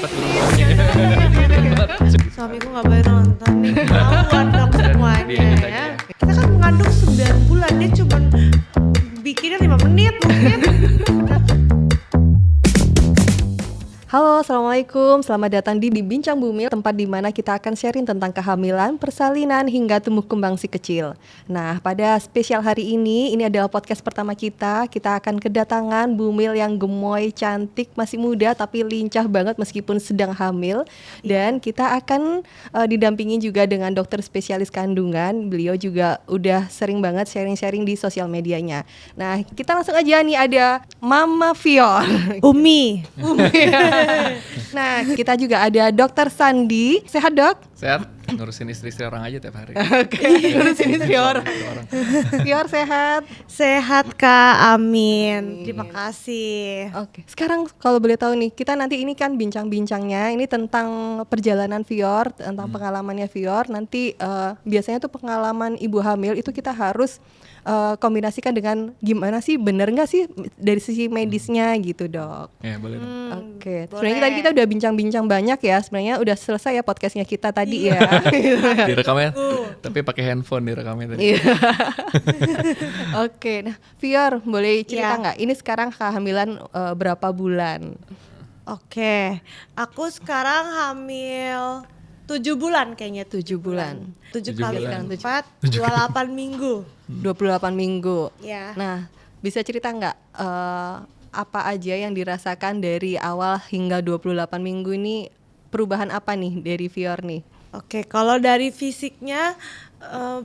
cepet berubahnya. Suamiku nggak boleh nonton nih, ketahuan dong semuanya ya. Kita kan mengandung 9 bulan, dia cuma bikinnya 5 menit mungkin. Halo, assalamualaikum. Selamat datang di Bincang Bumil, tempat di mana kita akan sharing tentang kehamilan, persalinan, hingga tumbuh kembang si kecil. Nah, pada spesial hari ini adalah podcast pertama kita. Kita akan kedatangan Bumil yang gemoy, cantik, masih muda, tapi lincah banget meskipun sedang hamil. Dan kita akan didampingi juga dengan dokter spesialis kandungan. Beliau juga udah sering banget sharing-sharing di sosial medianya. Nah, kita langsung aja nih, ada Mama Fior. Umi. Nah, kita juga ada Dokter Sandi. Sehat, Dok? Sehat, ngurusin istri-istri orang aja tiap hari. Oke, ngurusin istri orang. Fior sehat. Sehat Kak, amin. Terima kasih. Oke, sekarang kalau boleh tahu nih, kita nanti ini kan bincang-bincangnya ini tentang perjalanan Fior, tentang pengalamannya Fior. Nanti biasanya tuh pengalaman ibu hamil itu kita harus kombinasikan dengan gimana sih, bener nggak sih dari sisi medisnya gitu, Dok. Ya, boleh dong. Oke, sebenarnya tadi kita udah bincang-bincang banyak ya. Sebenarnya udah selesai ya podcastnya kita tadi ya. Direkamnya, tapi pakai handphone direkamnya tadi. Iya. Oke, nah Fior boleh cerita nggak? Ini sekarang kehamilan berapa bulan? Oke, aku sekarang hamil 7 bulan kayaknya. 7 bulan. 7 7 kali bulan. 4, 28 minggu. 28 minggu. Ya. Nah, bisa cerita nggak apa aja yang dirasakan dari awal hingga 28 minggu ini, perubahan apa nih dari Fior nih? Oke, kalau dari fisiknya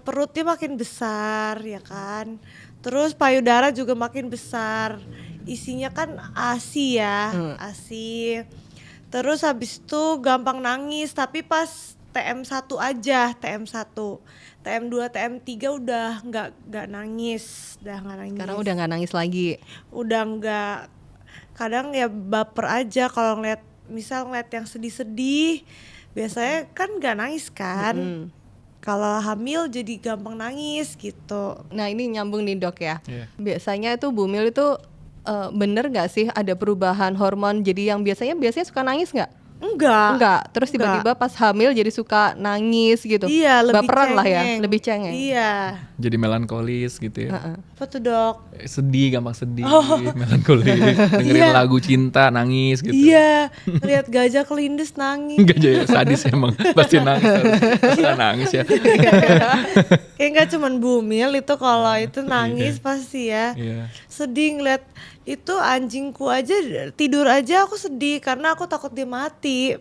perutnya makin besar ya kan. Terus payudara juga makin besar. Isinya kan ASI ya, ASI. Terus habis itu gampang nangis, tapi pas TM1 aja, TM1. TM2, TM3 udah nggak nangis, udah nggak nangis. Sekarang udah nggak nangis lagi. Udah nggak, kadang ya baper aja kalau ngeliat yang sedih-sedih. Biasanya kan nggak nangis kan. Kalau hamil jadi gampang nangis gitu. Nah, ini nyambung nih, Dok ya. Iya. Biasanya itu Bumil itu bener nggak sih ada perubahan hormon? Jadi yang biasanya suka nangis nggak? Enggak. Terus tiba-tiba pas hamil jadi suka nangis gitu. Iya, lebih baperan cengeng. lah ya, lebih cengeng. Iya. Jadi melankolis gitu ya. Apa tuh, Dok? Sedih, gampang sedih, melankolis. Dengerin lagu cinta, nangis gitu. Iya, lihat gajah kelindes nangis. Enggak aja ya, sadis emang. Pasti nangis. Pasti nangis ya. Kayak nggak cuman Bumil itu, kalau itu nangis pasti ya. Iya. Sedih ngeliat itu anjingku aja, tidur aja aku sedih karena aku takut dia mati.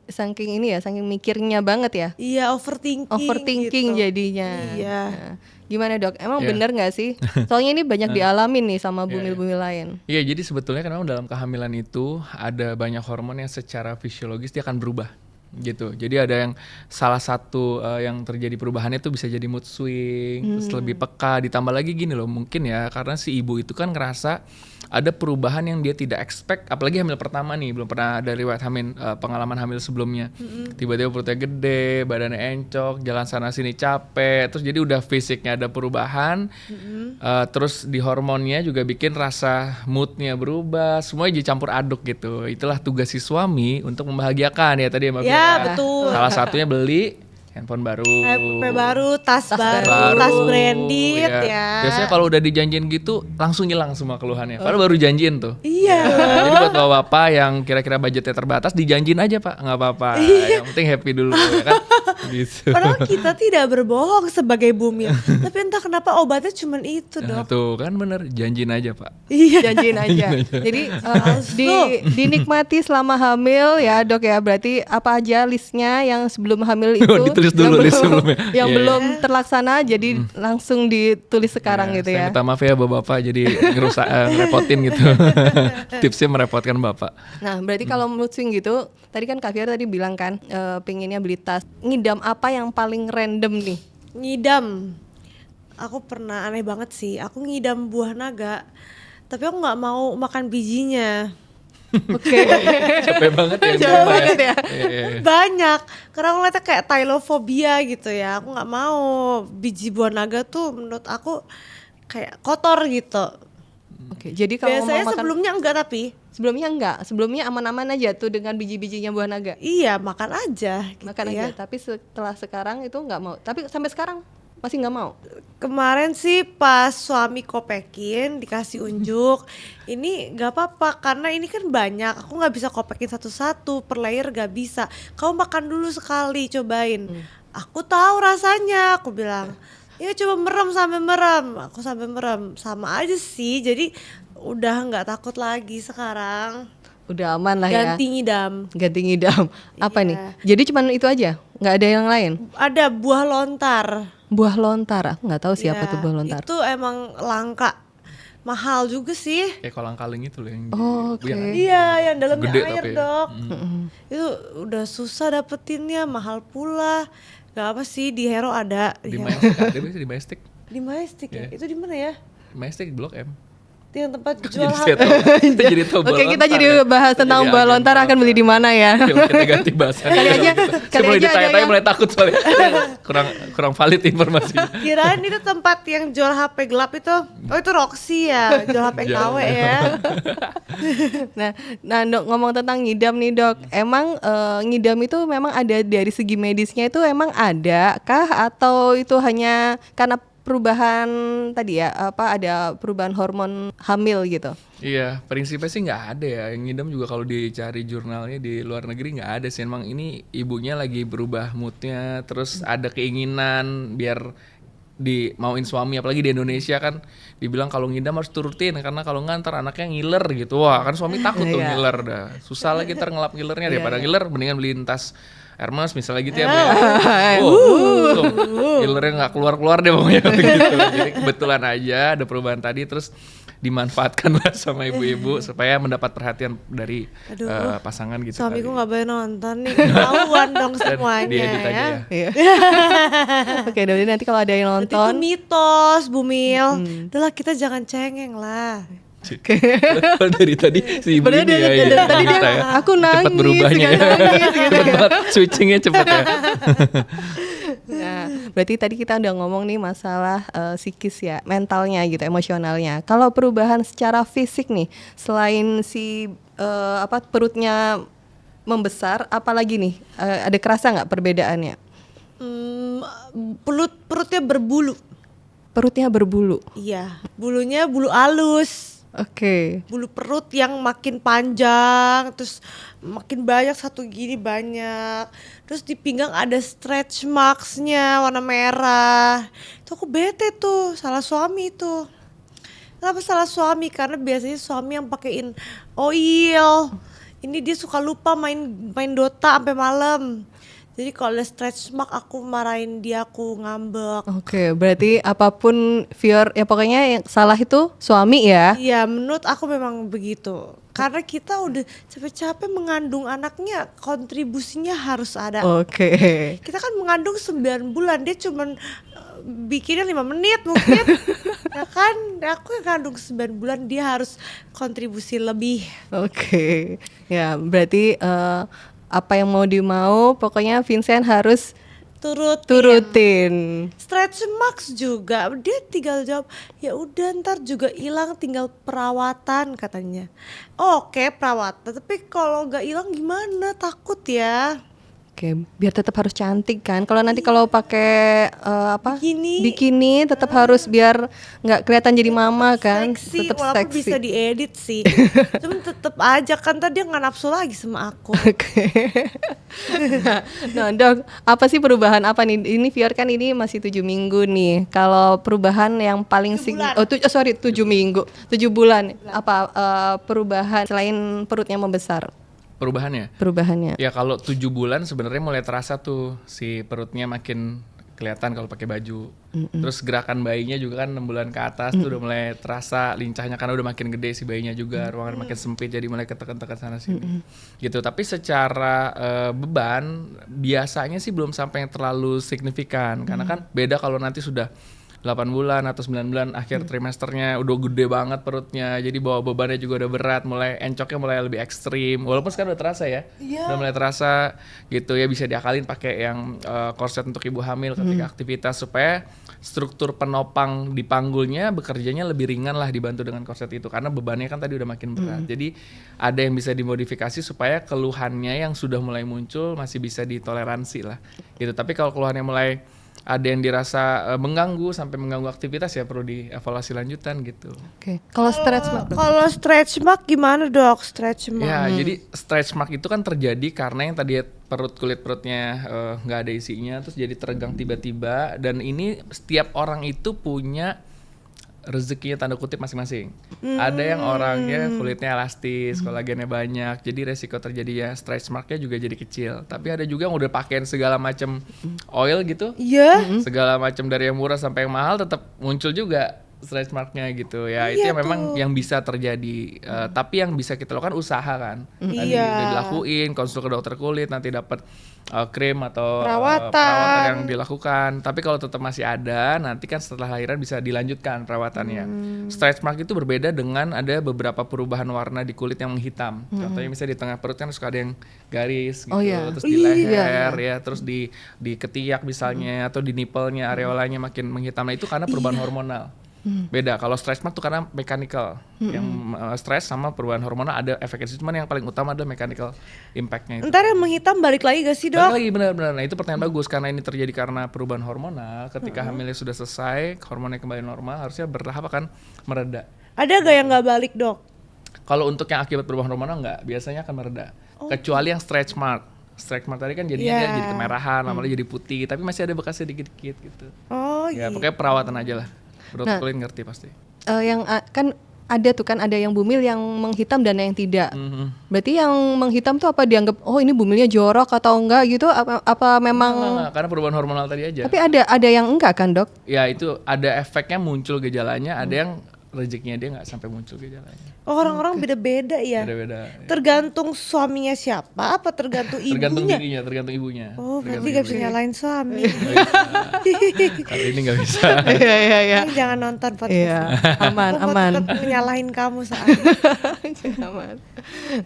Saking ini ya, saking mikirnya banget ya. Iya, overthinking gitu. Jadinya. Iya. Nah, gimana, Dok? Emang Iya. bener nggak sih? Soalnya ini banyak dialamin nih sama bumil-bumil lain. Iya, jadi sebetulnya kan memang dalam kehamilan itu ada banyak hormon yang secara fisiologis dia akan berubah gitu. Jadi ada yang salah satu yang terjadi perubahannya itu bisa jadi mood swing, terus lebih peka, ditambah lagi gini loh, mungkin ya karena si ibu itu kan ngerasa ada perubahan yang dia tidak expect, apalagi hamil pertama nih, belum pernah ada riwayat hamil, pengalaman hamil sebelumnya. Tiba-tiba perutnya gede, badannya encok, jalan sana sini capek, terus jadi udah fisiknya ada perubahan, terus di hormonnya juga bikin rasa moodnya berubah, semuanya jadi campur aduk gitu. Itulah tugas si suami untuk membahagiakan ya tadi ya Mbak Ya, Fira. betul. Salah satunya beli handphone baru, HP baru, tas baru, tas branded ya. Biasanya kalau udah dijanjiin gitu langsung hilang semua keluhannya. Padahal baru janjiin tuh. Iya. Jadi buat bapak-bapak yang kira-kira budgetnya terbatas, dijanjiin aja Pak, nggak apa-apa. Yang penting happy dulu ya kan. Gitu. Padahal kita tidak berbohong sebagai Bumil. Tapi entah kenapa obatnya cuman itu, Nah, Dok. tuh kan bener, janjiin aja Pak. Iya. Janjiin aja. Jadi dinikmati selama hamil ya, Dok ya. Berarti apa aja listnya yang sebelum hamil itu Ditulis dulu list sebelumnya. yang Iya, belum terlaksana, jadi langsung ditulis sekarang gitu Saya ya. minta maaf ya bapak-bapak, jadi ngerepotin gitu. Tipsnya merepotkan bapak. Nah, berarti kalau mood swing gitu, tadi kan Kak Fiar tadi bilang kan pengennya beli tas. Ngidam apa yang paling random nih? Ngidam. Aku pernah aneh banget sih. Aku ngidam buah naga, tapi aku nggak mau makan bijinya. Oke. Capek banget ya. Capek banget ya. Iya. Banyak, karena aku ngeliatnya kayak tylofobia gitu ya. Aku nggak mau, biji buah naga tuh menurut aku kayak kotor gitu. Oke, jadi kalau Biasanya mau makan sebelumnya enggak, tapi Sebelumnya enggak, sebelumnya aman-aman aja tuh dengan biji-bijinya buah naga. Iya, makan aja gitu Makan ya. aja, tapi setelah sekarang itu enggak mau. Tapi sampai sekarang masih enggak mau. Kemarin sih pas suami kopekin dikasih unjuk, ini gak apa-apa karena ini kan banyak, aku nggak bisa kopekin satu-satu per layer, gak bisa. Kamu makan dulu sekali, cobain. Aku tahu rasanya, aku bilang. Ya coba merem sampai merem, aku sampai merem, sama aja sih. Jadi udah nggak takut lagi sekarang. Udah aman lah ya. Ganti ngidam. Ganti ngidam. Apa Iya. nih? Jadi cuman itu aja, nggak ada yang lain. Ada buah lontar. Buah lontar, aku nggak tahu siapa Iya, tuh buah lontar. itu emang langka, mahal juga sih. Kayak kolang-kaling itu loh yang Oh, di- oke. kan? Iya, yang dalamnya Gede air tapi ya. dok. Itu udah susah dapetinnya, mahal pula. Gak apa sih, di Hero ada. Di Hero. Majestic ada biasanya di Majestic. Di Majestic ya? Iya. Itu di mana ya? Majestic Blok M. Itu yang tempat Jadi jual saya HP. tahu, kita jadi tahu Oke, bola kita lontar jadi ya. bahas Kita tentang jadi buah agen lontar bola akan beli di mana ya. Coba kita ganti bahasan. Kali aja- Saya kali mulai aja ada ditanya-tanya yang- mulai takut soalnya. kurang valid informasinya. Kirain itu tempat yang jual HP gelap itu. Oh itu Roxy ya, jual HP KW ya. Nah, dok, ngomong tentang ngidam nih dok, emang ngidam itu memang ada dari segi medisnya itu emang ada kah atau itu hanya karena perubahan tadi ya, apa ada perubahan hormon hamil gitu? Iya, prinsipnya sih nggak ada ya. Yang ngidam juga kalau dicari jurnalnya di luar negeri nggak ada sih. Emang ini ibunya lagi berubah moodnya, terus ada keinginan biar mauin suami. Apalagi di Indonesia kan dibilang kalau ngidam harus turutin karena kalau nggak ntar anaknya ngiler gitu. Wah kan suami takut tuh Iya. ngiler dah. Susah lagi ntar ngelap ngilernya daripada ngiler mendingan beliin tas Hermes misalnya gitu ya. Tuh, ngilernya nggak keluar-keluar deh pokoknya gitu. Jadi kebetulan aja ada perubahan tadi terus dimanfaatkan lah sama ibu-ibu supaya mendapat perhatian dari Aduh, pasangan gitu. Suamiku kali. nggak boleh nonton nih, ketahuan dong Dan semuanya diedit aja ya. ya. Iya. Oke, jadi nanti kalau ada yang Berarti itu nonton, mitos, Bumil. Udahlah kita jangan cengeng lah. Dari tadi si ibu Bener, ini ya, dari ya, tadi cerita dia, ya. aku Cepet nangis, berubahnya ya. nangis, gitu Cepet banget switchingnya cepet ya. Nah, berarti tadi kita udah ngomong nih masalah psikis ya, mentalnya gitu, emosionalnya. Kalau perubahan secara fisik nih, selain si perutnya membesar, apalagi nih, ada kerasa nggak perbedaannya? Perutnya berbulu. Perutnya berbulu. Iya, bulunya bulu halus. Oke. Bulu perut yang makin panjang, terus makin banyak, satu gini banyak. Terus di pinggang ada stretch marks-nya warna merah. Itu aku bete tuh, salah suami itu. Kenapa salah suami? Karena biasanya suami yang pakein oil. Ini dia suka lupa main Dota sampai malam. Jadi kalau ada stretch mark aku marahin dia, aku ngambek. Oke, berarti apapun viewer ya pokoknya yang salah itu suami ya. Iya, menurut aku memang begitu. Karena kita udah capek-capek mengandung anaknya, kontribusinya harus ada. Oke. Kita kan mengandung 9 bulan, dia cuman bikinnya 5 menit mungkin. Ya kan, aku yang kandung 9 bulan, dia harus kontribusi lebih. Oke. Ya, berarti apa yang mau dimau pokoknya Vincent harus turutin. Stretch marks juga, dia tinggal jawab, ya udah ntar juga hilang, tinggal perawatan katanya. Oke, perawatan, tapi kalau nggak hilang gimana? Takut ya. Oke, biar tetap harus cantik kan. Kalau nanti kalau pakai bikini tetap harus biar nggak kelihatan jadi mama kan. Seksi, Tetap walaupun seksi. bisa diedit sih. Cuman tetep aja kan tadi dia nggak nafsu lagi sama aku. Oke. Nah, Dok, apa sih perubahan apa nih? Ini viewer kan ini masih 7 minggu nih. Kalau perubahan yang paling 7 minggu, 7 bulan. Apa perubahan selain perutnya membesar? Perubahannya ya kalau 7 bulan sebenarnya mulai terasa tuh si perutnya makin kelihatan kalau pakai baju. Terus gerakan bayinya juga kan 6 bulan ke atas tuh udah mulai terasa lincahnya karena udah makin gede si bayinya juga, ruangan makin sempit jadi mulai ketekan-tekan sana sini. Gitu. Tapi secara beban biasanya sih belum sampai yang terlalu signifikan karena kan beda kalau nanti sudah 8 bulan atau 9 bulan akhir trimesternya udah gede banget perutnya, jadi bawa bebannya juga udah berat, mulai encoknya mulai lebih ekstrim, walaupun sekarang udah terasa ya, udah mulai terasa gitu ya, bisa diakalin pakai yang korset untuk ibu hamil ketika aktivitas supaya struktur penopang di panggulnya bekerjanya lebih ringan lah dibantu dengan korset itu, karena bebannya kan tadi udah makin berat. Jadi ada yang bisa dimodifikasi supaya keluhannya yang sudah mulai muncul masih bisa ditoleransi lah gitu. Tapi kalau keluhannya mulai ada yang dirasa mengganggu sampai mengganggu aktivitas ya perlu dievaluasi lanjutan gitu. Oke. Kalau stretch mark, Dok? Kalau stretch mark gimana dok? Stretch mark. Ya, jadi stretch mark itu kan terjadi karena yang tadi kulit perutnya nggak ada isinya, terus jadi teregang tiba-tiba, dan ini setiap orang itu punya rezekinya tanda kutip masing-masing. Ada yang orangnya kulitnya elastis, kolagennya banyak, jadi resiko terjadi ya stretch marknya juga jadi kecil. Tapi ada juga yang udah pakein segala macam oil gitu, Iya. segala macam dari yang murah sampai yang mahal tetap muncul juga stretch marknya gitu ya. Itu yang memang yang bisa terjadi. Tapi yang bisa kita lakukan usaha kan. Tadi udah dilakuin, konsul ke dokter kulit, nanti dapat krim atau perawatan yang dilakukan. Tapi kalau tetap masih ada, nanti kan setelah lahiran bisa dilanjutkan perawatannya. Stretch mark itu berbeda dengan ada beberapa perubahan warna di kulit yang menghitam. Contohnya misalnya di tengah perut kan suka ada yang garis gitu, terus di leher ya, terus di ketiak misalnya, atau di nipelnya, areolanya makin menghitam. Nah itu karena perubahan hormonal. Beda. Kalau stress mark tuh karena mechanical. Yang stress sama perubahan hormonal ada efeknya, cuman yang paling utama adalah mechanical impactnya itu. Ntar yang menghitam balik lagi gak sih dok? Balik lagi, benar-benar. Nah itu pertanyaan bagus, karena ini terjadi karena perubahan hormonal. Ketika hamilnya sudah selesai, hormonnya kembali normal, harusnya bertahap akan mereda. Ada gak yang gak balik dok? Kalau untuk yang akibat perubahan hormonal enggak, biasanya akan mereda. Kecuali yang stretch mark. Stretch mark tadi kan jadinya dia jadi kemerahan, lama-lama jadi putih, tapi masih ada bekasnya dikit-dikit gitu. Oh Ya gitu. pokoknya perawatan aja lah. Dokter kulit ngerti pasti. yang kan ada yang bumil yang menghitam dan yang tidak. Berarti yang menghitam tuh apa dianggap oh ini bumilnya jorok atau enggak gitu? Apa memang? Enggak, karena perubahan hormonal tadi aja. Tapi ada yang enggak kan dok? Ya itu ada efeknya muncul gejalanya, ada yang rezekinya dia nggak sampai muncul gejalanya. Oh, orang-orang beda-beda ya. Beda-beda. Tergantung suaminya siapa, apa tergantung ibunya? Tergantung dirinya, tergantung ibunya. Oh, berarti gak bisa nyalain suami. Kali ini nggak bisa. Iya. Jangan nonton podcast. Iya, aman. Aku mau tetap menyalahin kamu soalnya. Aman.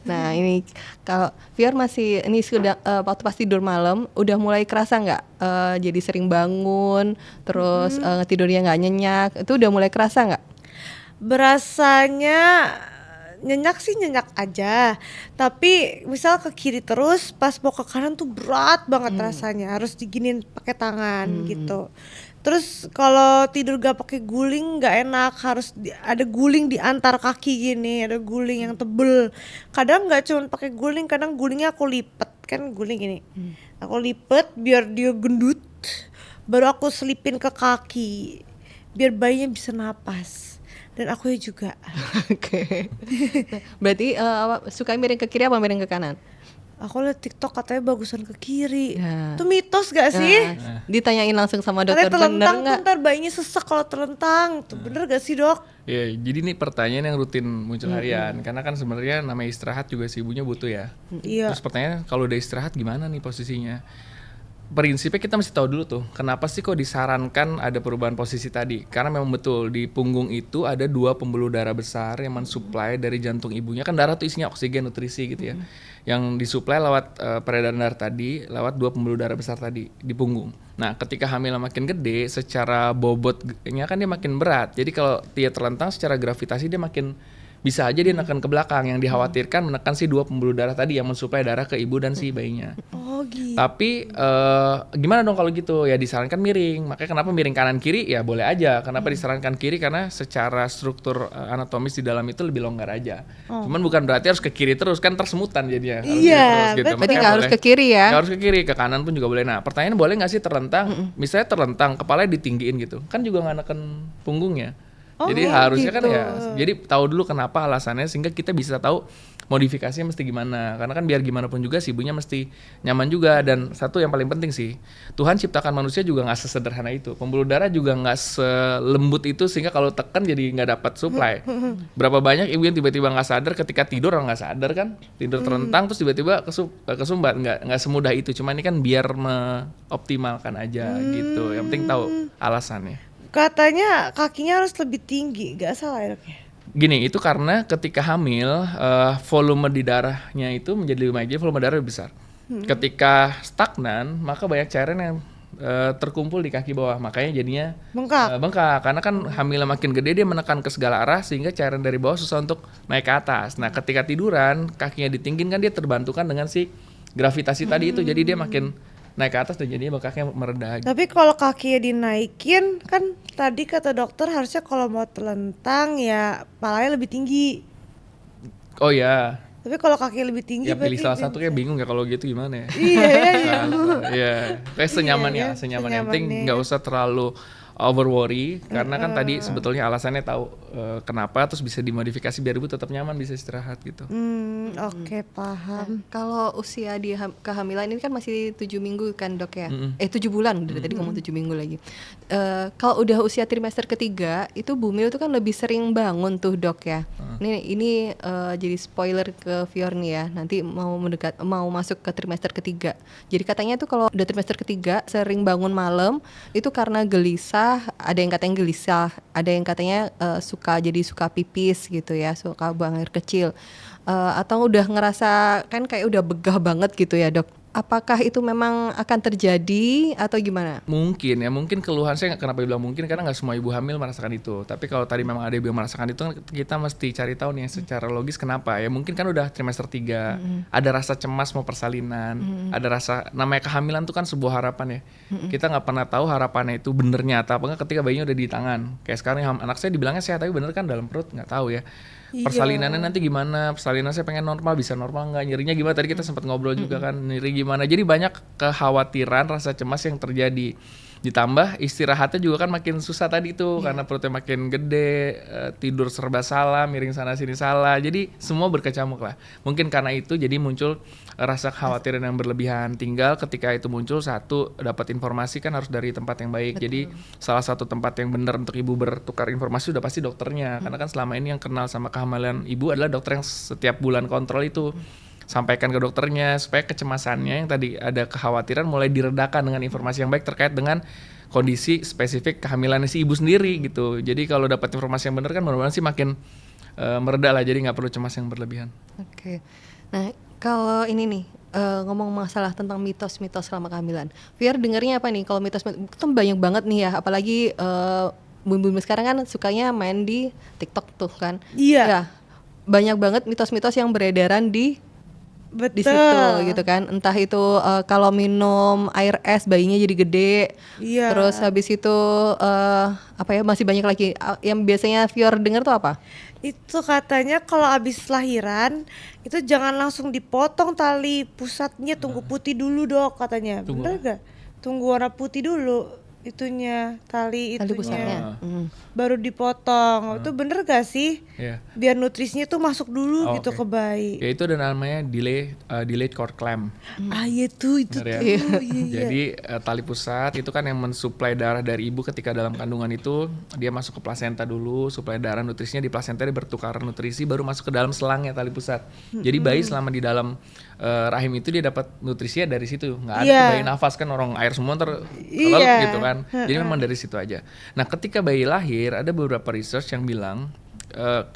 Nah ini kalau Fior masih ini sudah waktu pas tidur malam udah mulai kerasa nggak jadi sering bangun terus tidurnya nggak nyenyak, itu udah mulai kerasa nggak? Berasanya nyenyak sih nyenyak aja, tapi misal ke kiri terus pas mau ke kanan tuh berat banget rasanya, harus diginin pakai tangan gitu. Terus kalau tidur gak pakai guling gak enak, harus ada guling di antar kaki gini, ada guling yang tebel. Kadang nggak cuma pakai guling, kadang gulingnya aku lipet, kan guling gini, aku lipet biar dia gendut, baru aku selipin ke kaki biar bayinya bisa napas. Dan aku juga. Oke. Berarti suka miring ke kiri apa miring ke kanan? Aku liat TikTok katanya bagusan ke kiri. Ya. Itu mitos gak sih? Ditanyain langsung sama dokter Katanya bener telentang nggak? tuh ntar bayinya sesek kalau telentang. Tuh bener gak sih dok? Ya, jadi ini pertanyaan yang rutin muncul harian, karena kan sebenarnya namanya istirahat juga si ibunya butuh ya. Iya. Terus pertanyaan kalau udah istirahat gimana nih posisinya? Prinsipnya kita mesti tahu dulu tuh, kenapa sih kok disarankan ada perubahan posisi tadi? Karena memang betul di punggung itu ada 2 pembuluh darah besar yang mensuplai dari jantung ibunya. Kan darah tuh isinya oksigen, nutrisi gitu ya. Yang disuplai lewat peredaran darah tadi, lewat 2 pembuluh darah besar tadi di punggung. Nah, ketika hamil makin gede, secara bobotnya kan dia makin berat. Jadi kalau dia terlentang secara gravitasi dia makin bisa aja dia menekan ke belakang. Yang dikhawatirkan menekan si 2 pembuluh darah tadi yang mensuplai darah ke ibu dan si bayinya. Oh gitu. Tapi gimana dong kalau gitu? Ya disarankan miring. Makanya kenapa miring kanan kiri? Ya boleh aja. Kenapa disarankan kiri? Karena secara struktur anatomis di dalam itu lebih longgar aja. Cuman bukan berarti harus ke kiri terus, kan tersemutan jadinya. Harus Iya, terus gitu. betul. Berarti Makanya nggak harus boleh. ke kiri ya? Nggak harus ke kiri, ke kanan pun juga boleh. Nah pertanyaan boleh nggak sih terlentang? Misalnya terlentang, kepalanya ditinggiin gitu, kan juga nggak neken punggungnya. Jadi harusnya kan ya, jadi tahu dulu kenapa alasannya sehingga kita bisa tahu modifikasinya mesti gimana. Karena kan biar gimana pun juga si ibunya mesti nyaman juga. Dan satu yang paling penting sih, Tuhan ciptakan manusia juga nggak sesederhana itu. Pembuluh darah juga nggak selembut itu sehingga kalau tekan jadi nggak dapat supply. Berapa banyak ibu yang tiba-tiba nggak sadar ketika tidur, orang nggak sadar kan, tidur terlentang terus tiba-tiba kesumbat. Nggak semudah itu. Cuma ini kan biar mengoptimalkan aja gitu. Yang penting tahu alasannya. Katanya kakinya harus lebih tinggi, nggak salah ya dok ya? Gini, itu karena ketika hamil volume di darahnya itu menjadi lebih banyak, jadi volume darah lebih besar. Ketika stagnan, maka banyak cairan yang terkumpul di kaki bawah, makanya jadinya Bengkak. bengkak. Karena kan hamilnya makin gede, dia menekan ke segala arah sehingga cairan dari bawah susah untuk naik ke atas. Nah, ketika tiduran, kakinya ditinggin kan dia terbantukan dengan si gravitasi tadi itu, jadi dia makin naik ke atas dan jadinya bengkaknya meredah. Tapi kalau kakinya dinaikin kan tadi kata dokter harusnya kalau mau telentang ya palanya lebih tinggi. Oh ya, Tapi kalau kakinya lebih tinggi ya pilih berarti salah satu, kayak bingung ya kalau gitu gimana ya. Iya iya. Iya, kayak senyamannya, Iya, senyaman. Yang penting senyamannya. nggak usah terlalu over worry, karena kan tadi sebetulnya alasannya tahu kenapa, terus bisa dimodifikasi biar ibu tetap nyaman, bisa istirahat gitu. Oke paham. Kalau usia di kehamilan ini kan masih 7 minggu kan dok ya? 7 bulan, dari tadi ngomong 7 minggu lagi. Kalau udah usia trimester ketiga, itu Bumil itu kan lebih sering bangun tuh dok ya. Ini jadi spoiler ke Fior nih ya, nanti mau masuk ke trimester ketiga. Jadi katanya tuh kalau udah trimester ketiga sering bangun malam, itu karena gelisah, ada yang katanya gelisah, ada yang katanya suka pipis gitu ya, suka buang air kecil. Atau udah ngerasa kan kayak udah begah banget gitu ya dok. Apakah itu memang akan terjadi atau gimana? Mungkin keluhan saya kenapa bilang mungkin, karena nggak semua ibu hamil merasakan itu. Tapi kalau tadi memang ada ibu yang merasakan itu, kita mesti cari tahu nih secara logis kenapa ya. Mungkin kan udah trimester 3, ada rasa cemas mau persalinan, ada rasa, namanya kehamilan tuh kan sebuah harapan ya. Kita nggak pernah tahu harapannya itu bener nyata apa enggak ketika bayinya udah di tangan. Kayak sekarang anak saya dibilangnya sehat tapi bener kan dalam perut nggak tahu ya. Persalinannya nanti gimana, persalinan saya pengen normal, bisa normal nggak, nyerinya gimana, tadi kita sempat ngobrol juga kan, nyeri gimana. Jadi banyak kekhawatiran, rasa cemas yang terjadi. Ditambah istirahatnya juga kan makin susah tadi tuh, karena perutnya makin gede, tidur serba salah, miring sana sini salah, jadi semua berkecamuk lah. Mungkin karena itu jadi muncul rasa kekhawatiran yang berlebihan. Tinggal ketika itu muncul, satu, dapat informasi kan harus dari tempat yang baik. Jadi salah satu tempat yang benar untuk ibu bertukar informasi udah pasti dokternya, karena kan selama ini yang kenal sama kehamilan ibu adalah dokter yang setiap bulan kontrol itu. Sampaikan ke dokternya supaya kecemasannya yang tadi ada kekhawatiran mulai diredakan dengan informasi yang baik terkait dengan kondisi spesifik kehamilan si ibu sendiri gitu. Jadi kalau dapat informasi yang benar kan mudah-mudahan sih makin mereda lah, jadi nggak perlu cemas yang berlebihan. Oke. Nah, kalau ini nih ngomong masalah tentang mitos-mitos selama kehamilan. Fiar dengarnya apa nih kalau mitos itu banyak banget nih ya, apalagi bumbu sekarang kan sukanya main di TikTok tuh kan. Iya. Ya, banyak banget mitos-mitos yang beredaran di Betul. situ gitu kan. Entah itu kalau minum air es bayinya jadi gede. Iya. Terus habis itu apa ya, masih banyak lagi yang biasanya Fior dengar tuh apa? Itu katanya kalau abis lahiran itu jangan langsung dipotong tali pusatnya, tunggu putih dulu dok katanya. Bener gak? Tunggu warna putih dulu itunya, tali pusatnya. itunya. Baru dipotong. Itu bener gak sih? Iya. Biar nutrisinya tuh masuk dulu gitu Oke. ke bayi. Ya itu ada namanya delayed cord clamp. Ah iya tuh itu Bener ya? tuh. Iya. Jadi tali pusat itu kan yang mensuplai darah dari ibu ketika dalam kandungan itu, dia masuk ke plasenta dulu, suplai darah, nutrisinya di plasenta dia bertukar nutrisi baru masuk ke dalam selangnya tali pusat. Jadi bayi selama di dalam rahim itu dia dapat nutrisinya dari situ. Nggak ada tuh bayi nafas kan, orang air semua Iya. gitu kan. Jadi memang dari situ aja. Nah, ketika bayi lahir ada beberapa research yang bilang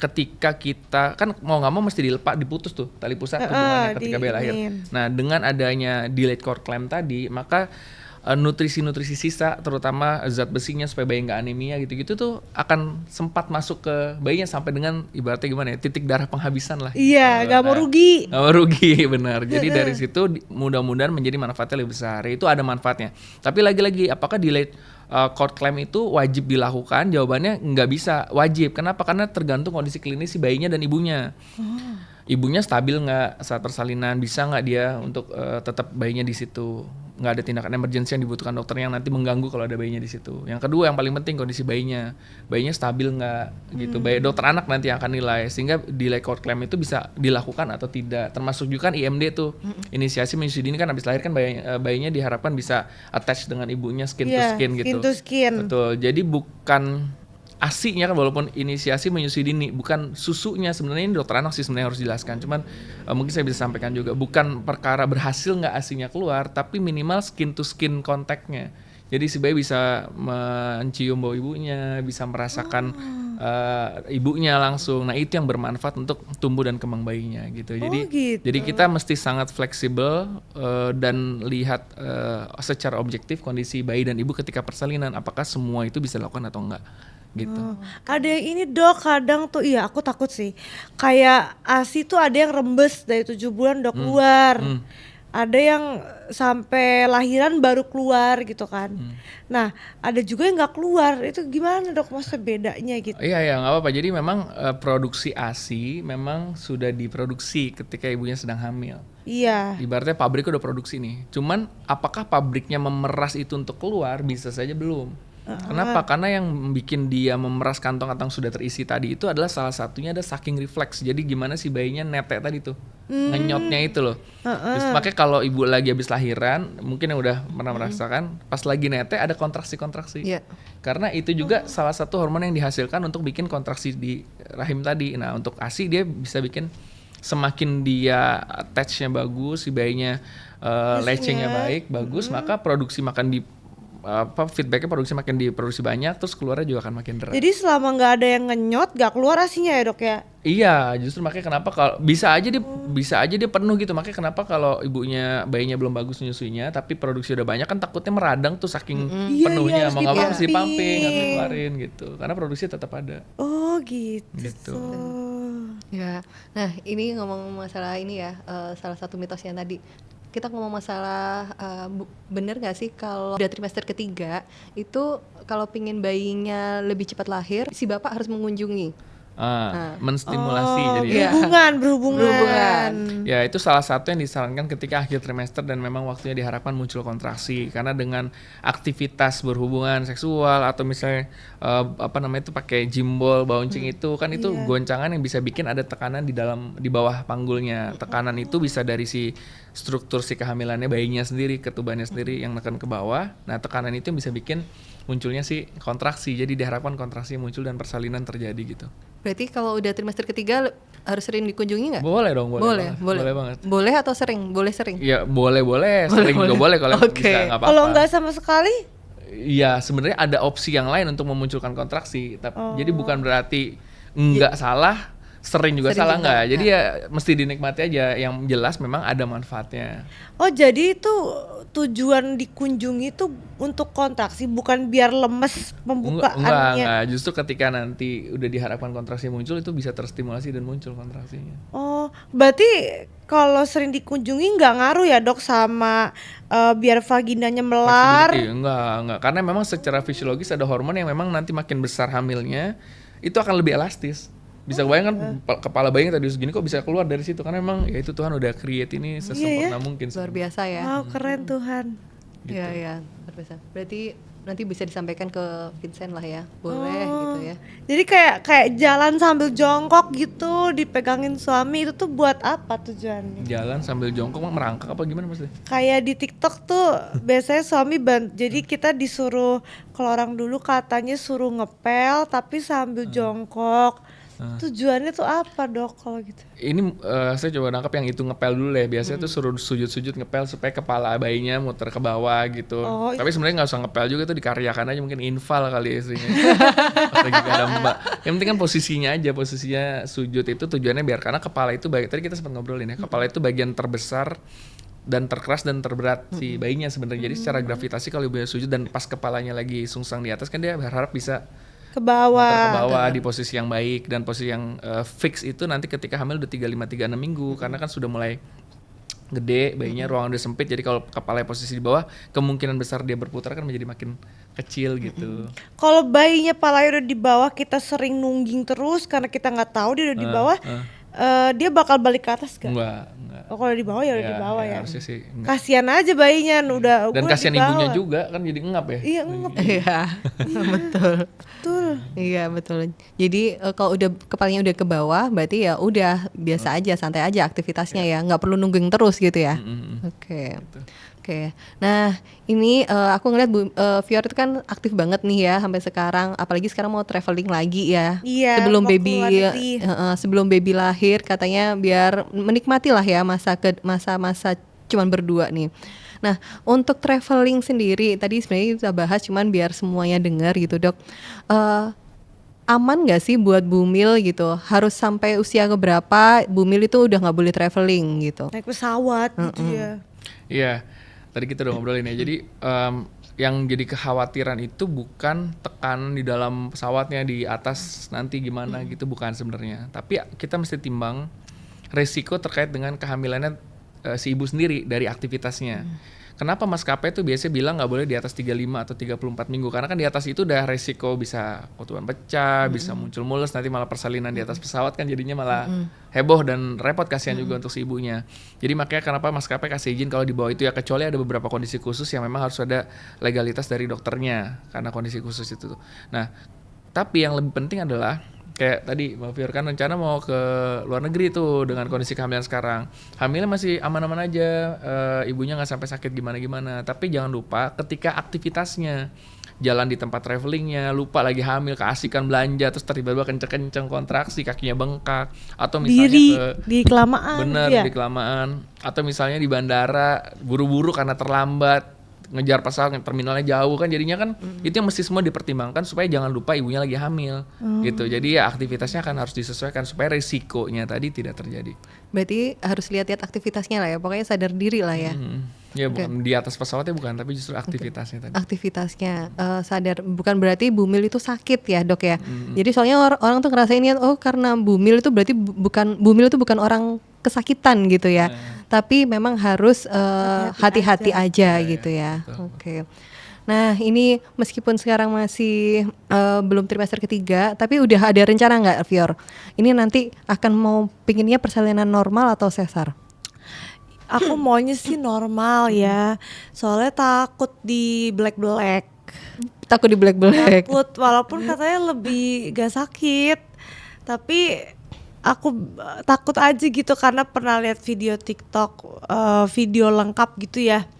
ketika kita kan mau nggak mau mesti diputus tuh tali pusat hubungannya ketika bayi lahir. Nah, dengan adanya delayed cord clamp tadi, maka nutrisi-nutrisi sisa terutama zat besinya supaya bayi nggak anemia gitu-gitu tuh akan sempat masuk ke bayinya sampai dengan ibaratnya gimana ya, titik darah penghabisan lah. Iya, nggak mau rugi. Nggak mau rugi, benar. Jadi dari situ mudah-mudahan menjadi manfaatnya lebih besar. Itu ada manfaatnya. Tapi lagi-lagi apakah delayed cord clamp itu wajib dilakukan? Jawabannya nggak bisa wajib. Kenapa? Karena tergantung kondisi klinis si bayinya dan ibunya. Ibunya stabil nggak saat persalinan, bisa nggak dia untuk tetap bayinya di situ, nggak ada tindakan emergency yang dibutuhkan dokternya yang nanti mengganggu kalau ada bayinya di situ. Yang kedua yang paling penting kondisi bayinya stabil nggak gitu. Dokter anak nanti yang akan nilai sehingga delay cord clamp itu bisa dilakukan atau tidak. Termasuk juga kan IMD tuh, inisiasi menyusui dini kan habis lahir kan bayinya diharapkan bisa attach dengan ibunya skin to skin gitu. Skin to skin. Betul. Jadi bukan ASI-nya kan, walaupun inisiasi menyusui dini, bukan susunya sebenarnya, ini dokter anak sih sebenarnya harus jelaskan. Cuman mungkin saya bisa sampaikan juga, bukan perkara berhasil nggak ASI-nya keluar, tapi minimal skin to skin kontaknya. Jadi si bayi bisa mencium bau ibunya, bisa merasakan ibunya langsung. Nah itu yang bermanfaat untuk tumbuh dan kembang bayinya gitu. gitu. Jadi kita mesti sangat fleksibel dan lihat secara objektif kondisi bayi dan ibu ketika persalinan. Apakah semua itu bisa dilakukan atau enggak gitu. Ada yang ini Dok, kadang tuh iya aku takut sih. Kayak ASI tuh ada yang rembes dari 7 bulan udah keluar. Ada yang sampai lahiran baru keluar gitu kan. Nah, ada juga yang nggak keluar. Itu gimana Dok? Maksudnya bedanya gitu? Iya nggak apa-apa. Jadi memang produksi ASI memang sudah diproduksi ketika ibunya sedang hamil. Iya. Ibaratnya pabrik udah produksi nih. Cuman apakah pabriknya memeras itu untuk keluar? Bisa saja belum. Kenapa? Karena yang bikin dia memeras kantong-kantong sudah terisi tadi itu adalah salah satunya ada sucking reflex. Jadi gimana si bayinya netek tadi tuh, ngenyotnya itu loh. Terus makanya kalau ibu lagi habis lahiran, mungkin yang udah pernah merasakan, pas lagi netek ada kontraksi-kontraksi. Iya. Karena itu juga salah satu hormon yang dihasilkan untuk bikin kontraksi di rahim tadi. Nah untuk ASI dia bisa bikin semakin dia attach-nya bagus, si bayinya latching-nya baik, bagus, maka produksi makan di feedbacknya produksi makin diproduksi banyak, terus keluarnya juga akan makin deras. Jadi selama nggak ada yang ngenyot, nggak keluar ASInya ya Dok ya? Iya, justru makanya kenapa kalau bisa aja dia penuh gitu. Makanya kenapa kalau bayinya belum bagus nyusuinya, tapi produksi udah banyak kan takutnya meradang tuh saking penuhnya. Iya, Mau nggak mau harus mesti pumping, harus di-pumping. dikeluarin gitu. Karena produksi tetap ada. Oh gitu. Gitu. Ya, nah ini ngomong masalah ini ya, salah satu mitosnya tadi. Kita ngomong masalah bener nggak sih kalau udah trimester ketiga itu kalau pingin bayinya lebih cepat lahir, si bapak harus mengunjungi. Menstimulasi jadi ya. Berhubungan. Ya itu salah satu yang disarankan ketika akhir trimester dan memang waktunya diharapkan muncul kontraksi karena dengan aktivitas berhubungan seksual atau misalnya itu pakai jimbol, bouncing itu kan itu goncangan yang bisa bikin ada tekanan di bawah panggulnya. Tekanan itu bisa dari si struktur si kehamilannya bayinya sendiri, ketubannya sendiri yang neken ke bawah. Nah tekanan itu yang bisa bikin munculnya si kontraksi. Jadi diharapkan kontraksi muncul dan persalinan terjadi gitu. Berarti kalau udah trimester ketiga harus sering dikunjungi nggak? Boleh dong, Boleh banget. Boleh atau sering? Boleh sering? Ya boleh, sering juga boleh kalau bisa nggak apa-apa. Kalau nggak sama sekali? Iya, sebenarnya ada opsi yang lain untuk memunculkan kontraksi. Jadi bukan berarti nggak salah, sering juga salah nggak. Jadi ya mesti dinikmati aja. Yang jelas memang ada manfaatnya. Oh jadi itu tujuan dikunjungi itu untuk kontraksi, bukan biar lemes pembukaannya? Enggak. Justru ketika nanti udah diharapkan kontraksi muncul itu bisa terstimulasi dan muncul kontraksinya. Oh berarti kalau sering dikunjungi nggak ngaruh ya Dok sama biar vaginanya melar? Enggak. Karena memang secara fisiologis ada hormon yang memang nanti makin besar hamilnya itu akan lebih elastis. Bisa bayangkan kepala bayi yang tadi segini kok bisa keluar dari situ karena memang ya itu Tuhan udah create ini sesempurna mungkin. Luar biasa ya. Wow keren Tuhan. Iya, luar biasa. Berarti nanti bisa disampaikan ke Vincent lah ya, boleh gitu ya. Jadi kayak jalan sambil jongkok gitu dipegangin suami itu tuh buat apa tujuannya? Jalan sambil jongkok merangkak apa gimana maksudnya? Kayak di TikTok tuh biasanya suami jadi kita disuruh kalau orang dulu katanya suruh ngepel tapi sambil jongkok. Tujuannya tuh apa Dok kalau gitu? Ini saya coba nangkap yang itu ngepel dulu ya. Biasanya tuh suruh sujud-sujud ngepel supaya kepala bayinya muter ke bawah gitu. Tapi sebenarnya nggak usah ngepel juga tuh dikaryakan aja mungkin infal kali istrinya. Pas lagi gak ada mbak. Yang penting kan posisinya aja, posisinya sujud itu tujuannya biar karena kepala itu tadi kita sempat ngobrolin ya. Kepala itu bagian terbesar dan terkeras dan terberat si bayinya sebenarnya. Jadi secara gravitasi kalau ibunya sujud dan pas kepalanya lagi sungsang di atas kan dia berharap bisa Ke bawah di posisi yang baik dan posisi yang fix itu nanti ketika hamil udah 35-36 minggu karena kan sudah mulai gede bayinya ruangan udah sempit jadi kalau kepalanya posisi di bawah kemungkinan besar dia berputar kan menjadi makin kecil gitu. Kalau bayinya palanya udah di bawah kita sering nungging terus karena kita nggak tahu dia udah di bawah dia bakal balik ke atas gak? Enggak. Oh kalau di bawah ya udah di bawah ya. Harusnya sih enggak. Kasian aja bayinya udah Dan kasihan ibunya juga kan jadi ngap ya. Iya ngep. Iya, betul. Betul. Iya betul. Jadi kalau udah kepalanya udah ke bawah, berarti ya udah biasa aja, santai aja aktivitasnya ya, nggak perlu nungging terus gitu ya. Oke. Nah ini aku ngeliat Fior itu kan aktif banget nih ya sampai sekarang, apalagi sekarang mau traveling lagi ya. Iya. Sebelum mau baby, keluar negeri. sebelum baby lahir katanya biar menikmati lah ya masa-masa cuman berdua nih. Nah, untuk traveling sendiri tadi sebenarnya kita bahas cuman biar semuanya dengar gitu, Dok. Eh, Aman nggak sih buat Bumil gitu? Harus sampai usia keberapa Bumil itu udah nggak boleh traveling gitu? Naik pesawat gitu ya. Iya, tadi kita udah ngobrolin ya. Jadi yang jadi kekhawatiran itu bukan tekanan di dalam pesawatnya di atas nanti gimana gitu, bukan sebenarnya. Tapi kita mesti timbang resiko terkait dengan kehamilannya si ibu sendiri dari aktivitasnya. Kenapa maskapai itu biasanya bilang nggak boleh di atas 35 atau 34 minggu? Karena kan di atas itu udah resiko bisa ketuban pecah, bisa muncul mules, nanti malah persalinan di atas pesawat kan jadinya malah heboh dan repot, kasihan juga untuk si ibunya. Jadi makanya kenapa maskapai kasih izin kalau di bawah itu ya, kecuali ada beberapa kondisi khusus yang memang harus ada legalitas dari dokternya karena kondisi khusus itu. Nah, tapi yang lebih penting adalah kayak tadi Mbak Fior kan rencana mau ke luar negeri tuh dengan kondisi kehamilan sekarang. Hamilnya masih aman-aman aja, ibunya nggak sampai sakit gimana-gimana. Tapi jangan lupa ketika aktivitasnya, jalan di tempat travelingnya, lupa lagi hamil, keasikan belanja, terus tiba-tiba kenceng-kenceng kontraksi, kakinya bengkak, atau misalnya Di kelamaan bener gitu ya. di kelamaan, atau misalnya di bandara buru-buru karena terlambat, ngejar pesawat yang terminalnya jauh kan, jadinya kan itu yang mesti semua dipertimbangkan supaya jangan lupa ibunya lagi hamil gitu. Jadi ya aktivitasnya kan harus disesuaikan supaya risikonya tadi tidak terjadi. Berarti harus lihat-lihat aktivitasnya lah ya, pokoknya sadar diri lah ya. Ya bukan di atas pesawatnya, bukan, tapi justru aktivitasnya tadi. Aktivitasnya sadar, bukan berarti Bumil itu sakit ya, Dok ya. Jadi soalnya orang tuh ngerasainnya karena Bumil itu berarti Bumil itu bukan orang kesakitan gitu ya. Tapi memang harus hati-hati aja gitu ya. Oke. Nah, ini meskipun sekarang masih belum trimester ketiga, tapi udah ada rencana nggak, Fior? Ini nanti akan mau pinginnya persalinan normal atau sesar? Aku maunya sih normal ya. Soalnya takut di black. Takut di black. Takut walaupun katanya lebih gak sakit. Tapi aku takut aja gitu karena pernah lihat video TikTok, video lengkap gitu ya.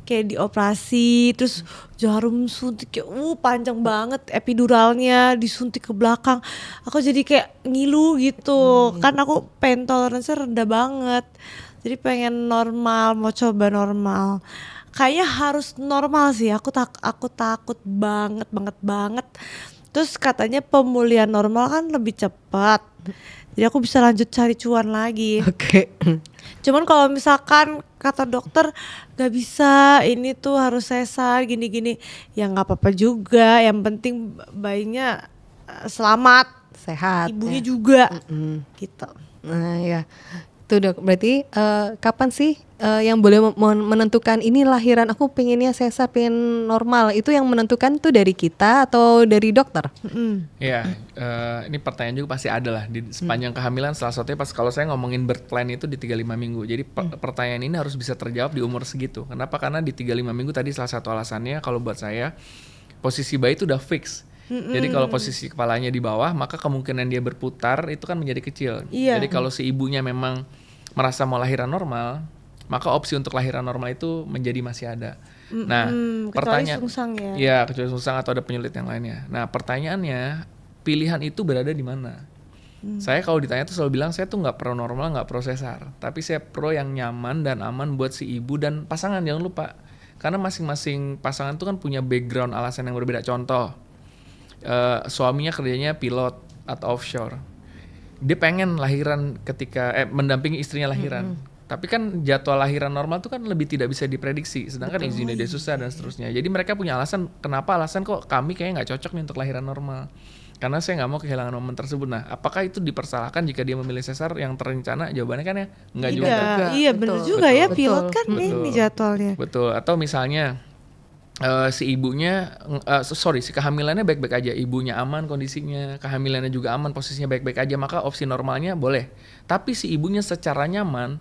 Kayak dioperasi terus jarum suntik panjang banget, epiduralnya disuntik ke belakang. Aku jadi kayak ngilu gitu. Kan aku pain tolerance rendah banget. Jadi pengen normal, mau coba normal. Kayaknya harus normal sih. Aku takut banget. Terus katanya pemulihan normal kan lebih cepat. Jadi aku bisa lanjut cari cuan lagi. Oke. Cuman kalau misalkan kata dokter gak bisa, ini tuh harus sesar gini-gini, ya nggak apa-apa juga. Yang penting bayinya selamat, Sehat. ibunya juga, gitu. Nah ya, tuh Dok. Berarti kapan sih yang boleh menentukan ini lahiran aku pengennya sesar, pengen normal? Itu yang menentukan tuh dari kita atau dari dokter? Ya, ini pertanyaan juga pasti ada lah di sepanjang kehamilan. Salah satunya pas kalau saya ngomongin birth plan itu di 35 minggu. Jadi pertanyaan ini harus bisa terjawab di umur segitu. Kenapa? Karena di 35 minggu tadi salah satu alasannya kalau buat saya posisi bayi itu udah fix. Jadi kalau posisi kepalanya di bawah, maka kemungkinan dia berputar itu kan menjadi kecil. Iya. Jadi kalau si ibunya memang merasa mau lahiran normal, maka opsi untuk lahiran normal itu menjadi masih ada. Nah, kecuali sungsang ya. Iya, kecuali sungsang atau ada penyulit yang lainnya. Nah, pertanyaannya, pilihan itu berada di mana? Saya kalau ditanya tuh selalu bilang saya tuh nggak pro normal, nggak pro sesar, tapi saya pro yang nyaman dan aman buat si ibu dan pasangan. Jangan lupa, karena masing-masing pasangan tuh kan punya background alasan yang berbeda. Contoh, suaminya kerjanya pilot atau offshore, dia pengen lahiran ketika mendampingi istrinya lahiran. Tapi kan jadwal lahiran normal tuh kan lebih tidak bisa diprediksi, sedangkan izinnya dia susah dan seterusnya. Jadi mereka punya alasan, alasan kok kami kayaknya nggak cocok nih untuk lahiran normal, karena saya nggak mau kehilangan momen tersebut. Nah, apakah itu dipersalahkan jika dia memilih sesar yang terencana? Jawabannya kan ya nggak juga. Iya bener juga ya, pilot kan ini jadwalnya. Betul. Atau misalnya si ibunya, si kehamilannya baik-baik aja, ibunya aman kondisinya, kehamilannya juga aman, posisinya baik-baik aja, maka opsi normalnya boleh. Tapi si ibunya secara nyaman,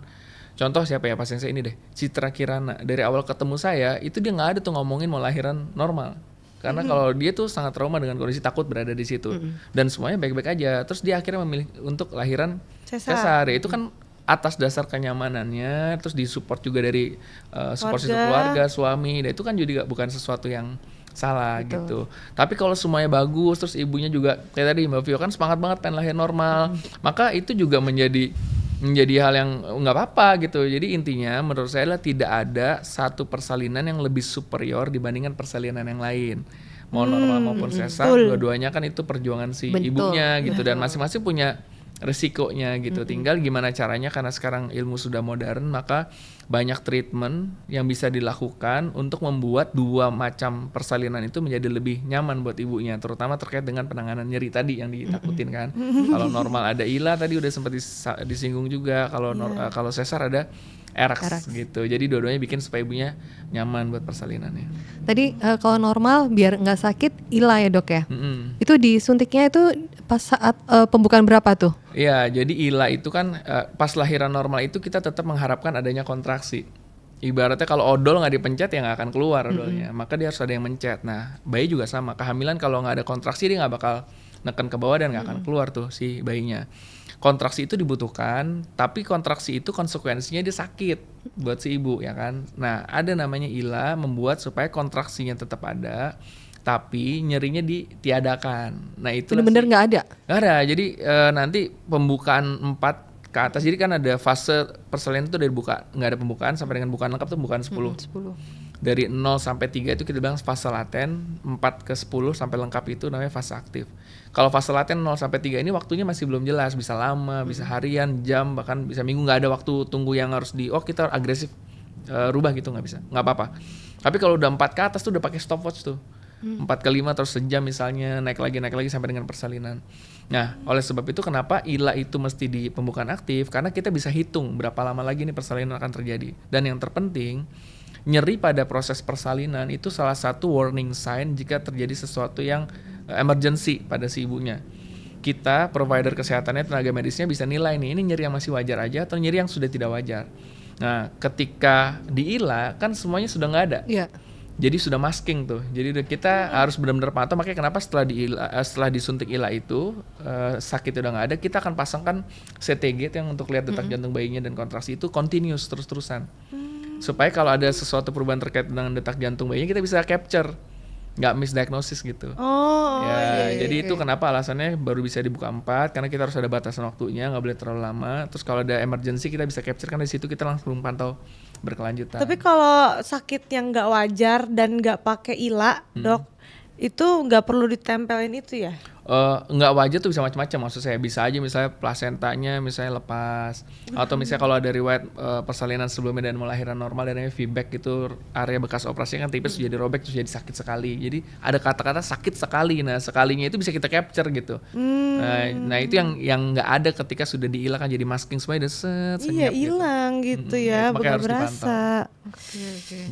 contoh siapa ya, pasien saya ini deh, Citra Kirana, dari awal ketemu saya, itu dia nggak ada tuh ngomongin mau lahiran normal. Karena kalau dia tuh sangat trauma dengan kondisi takut berada di situ. Dan semuanya baik-baik aja. Terus dia akhirnya memilih untuk lahiran sesar. Ya, itu kan atas dasar kenyamanannya, terus disupport juga dari support system keluarga, suami, dan itu kan juga bukan sesuatu yang salah. Betul. Gitu. Tapi kalau semuanya bagus, terus ibunya juga kayak tadi Mbak Vio kan semangat banget pengen lahir normal, maka itu juga menjadi menjadi hal yang nggak apa-apa gitu. Jadi intinya menurut saya adalah tidak ada satu persalinan yang lebih superior dibandingkan persalinan yang lain. Mau normal maupun sesar, betul. dua-duanya kan itu perjuangan si Betul, ibunya gitu dan masing-masing punya resikonya gitu. Tinggal gimana caranya karena sekarang ilmu sudah modern maka banyak treatment yang bisa dilakukan untuk membuat dua macam persalinan itu menjadi lebih nyaman buat ibunya, terutama terkait dengan penanganan nyeri tadi yang ditakutin kan. Kalau normal ada ILA tadi udah sempat disinggung juga, kalau sesar ada ERAX gitu. Jadi dua-duanya bikin supaya ibunya nyaman buat persalinannya. Tadi kalau normal biar nggak sakit ILA ya dok ya. Mm-mm. Itu disuntiknya itu pas saat pembukaan berapa tuh? Iya, jadi ILA itu kan pas lahiran normal itu kita tetap mengharapkan adanya kontraksi. Ibaratnya kalau odol nggak dipencet ya nggak akan keluar odolnya, maka dia harus ada yang mencet. Nah, bayi juga sama, kehamilan kalau nggak ada kontraksi dia nggak bakal neken ke bawah dan nggak akan keluar tuh si bayinya. Kontraksi itu dibutuhkan, tapi kontraksi itu konsekuensinya dia sakit buat si ibu ya kan. Nah, ada namanya ILA membuat supaya kontraksinya tetap ada, tapi nyerinya ditiadakan. Nah itu Bener-bener nggak ada? nggak ada. Jadi nanti pembukaan 4 ke atas. Jadi kan ada fase persalinan itu dari buka, nggak ada pembukaan sampai dengan bukaan lengkap tuh bukaan 10. 10. Dari 0 sampai 3 itu kita bilang fase laten, 4 ke 10 sampai lengkap itu namanya fase aktif. Kalau fase laten 0 sampai 3 ini waktunya masih belum jelas, bisa lama, bisa harian, jam, bahkan bisa minggu, nggak ada waktu tunggu yang harus kita agresif rubah gitu, nggak bisa, nggak apa-apa. Tapi kalau udah 4 ke atas tuh udah pakai stopwatch tuh. 4 ke 5 terus sejam misalnya, naik lagi sampai dengan persalinan. Nah, oleh sebab itu kenapa ILA itu mesti di pembukaan aktif, karena kita bisa hitung berapa lama lagi nih persalinan akan terjadi. Dan yang terpenting, nyeri pada proses persalinan itu salah satu warning sign jika terjadi sesuatu yang emergency pada si ibunya. Kita, provider kesehatannya, tenaga medisnya bisa nilai nih, ini nyeri yang masih wajar aja atau nyeri yang sudah tidak wajar. Nah, ketika di ILA kan semuanya sudah nggak ada. Iya. Jadi sudah masking tuh. Jadi kita harus benar-benar pantau. Makanya kenapa setelah disuntik ILA itu sakit udah nggak ada, kita akan pasangkan CTG yang untuk lihat detak jantung bayinya dan kontraksi itu continuous terus-terusan. Supaya kalau ada sesuatu perubahan terkait dengan detak jantung bayinya kita bisa capture, nggak misdiagnosis gitu. Jadi itu kenapa alasannya baru bisa dibuka 4, karena kita harus ada batasan waktunya, nggak boleh terlalu lama. Terus kalau ada emergency kita bisa capture, kan di situ kita langsung pantau berkelanjutan. Tapi kalau sakit yang nggak wajar dan nggak pakai ILA, dok, itu nggak perlu ditempelin itu ya? Nggak wajar tuh bisa macam-macam, maksud saya bisa aja misalnya plasentanya misalnya lepas, atau misalnya kalau ada riwayat persalinan sebelumnya dan melahirkan normal dan feedback gitu, area bekas operasi kan tipis jadi robek terus jadi sakit sekali. Jadi ada kata-kata sakit sekali, nah sekalinya itu bisa kita capture gitu. Nah itu yang nggak ada ketika sudah diilangkan, jadi masking semuanya udah Iya, hilang gitu ya, makanya harus berasa.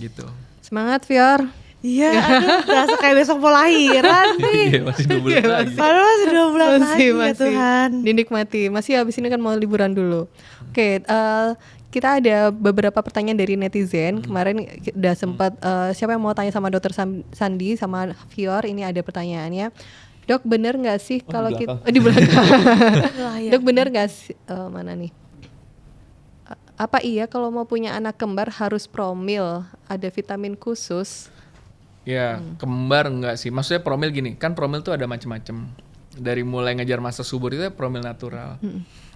gitu. Semangat Fior. Iya, aduh, berasa kayak besok mau lahiran nih. Iya, masih 2 bulan lagi. Padahal masih 2 bulan lagi ya Tuhan. Dinikmati. Masih habis ini kan mau liburan dulu. Oke, kita ada beberapa pertanyaan dari netizen. Kemarin udah sempat siapa yang mau tanya sama Dokter Sandi sama Fior, ini ada pertanyaannya. Dok, bener nggak sih kalau kita di belakang? Dok, bener nggak sih mana nih? Apa iya kalau mau punya anak kembar harus promil? Ada vitamin khusus? Ya, kembar enggak sih. Maksudnya promil gini, kan promil tuh ada macam-macam. Dari mulai ngejar masa subur itu promil natural.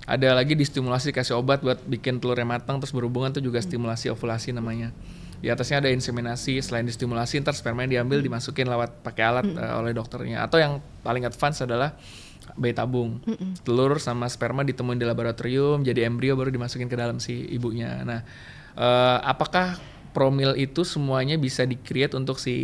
Ada lagi distimulasi kasih obat buat bikin telurnya matang terus berhubungan, tuh juga stimulasi ovulasi namanya. Di atasnya ada inseminasi, selain distimulasi ntar spermanya diambil dimasukin lewat pakai alat oleh dokternya. Atau yang paling advance adalah bayi tabung. Telur sama sperma ditemuin di laboratorium, jadi embrio baru dimasukin ke dalam si ibunya. Nah, apakah promil itu semuanya bisa di-create untuk si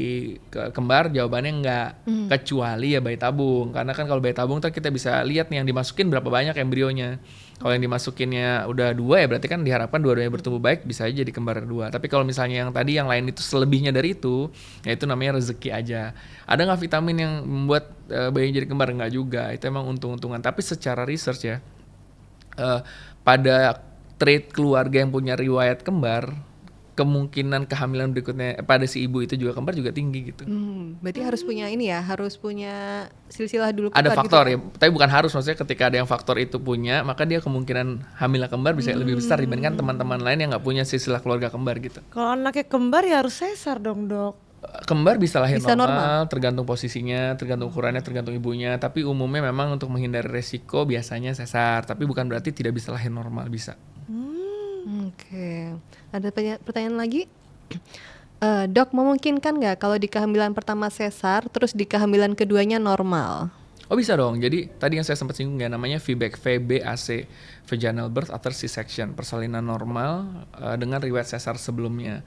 kembar? Jawabannya enggak, kecuali ya bayi tabung. Karena kan kalau bayi tabung ntar kita bisa lihat nih yang dimasukin berapa banyak embrionya. Kalau yang dimasukinnya udah 2 ya berarti kan diharapkan dua-duanya bertumbuh baik, bisa aja jadi kembar 2. Tapi kalau misalnya yang tadi yang lain itu selebihnya dari itu, ya itu namanya rezeki aja. Ada nggak vitamin yang membuat bayi jadi kembar? Enggak juga, itu emang untung-untungan. Tapi secara research ya, pada trait keluarga yang punya riwayat kembar, kemungkinan kehamilan berikutnya pada si ibu itu juga kembar juga tinggi gitu. Berarti harus punya ini ya, harus punya silsilah dulu. Ada faktor gitu. ya, tapi bukan harus. Maksudnya ketika ada yang faktor itu punya, maka dia kemungkinan hamilnya kembar bisa lebih besar dibandingkan teman-teman lain yang nggak punya silsilah keluarga kembar gitu. Kalau anaknya kembar ya harus sesar dong, dok. Kembar bisa lahir Bisa normal, tergantung posisinya, tergantung ukurannya, tergantung ibunya. Tapi umumnya memang untuk menghindari resiko biasanya sesar. Tapi bukan berarti tidak bisa lahir normal, bisa. Oke. Ada pertanyaan lagi? Dok, memungkinkan nggak kalau di kehamilan pertama sesar, terus di kehamilan keduanya normal? Oh bisa dong. Jadi tadi yang saya sempat singgung ya, namanya VBAC, vaginal birth after C-section, persalinan normal dengan riwayat sesar sebelumnya.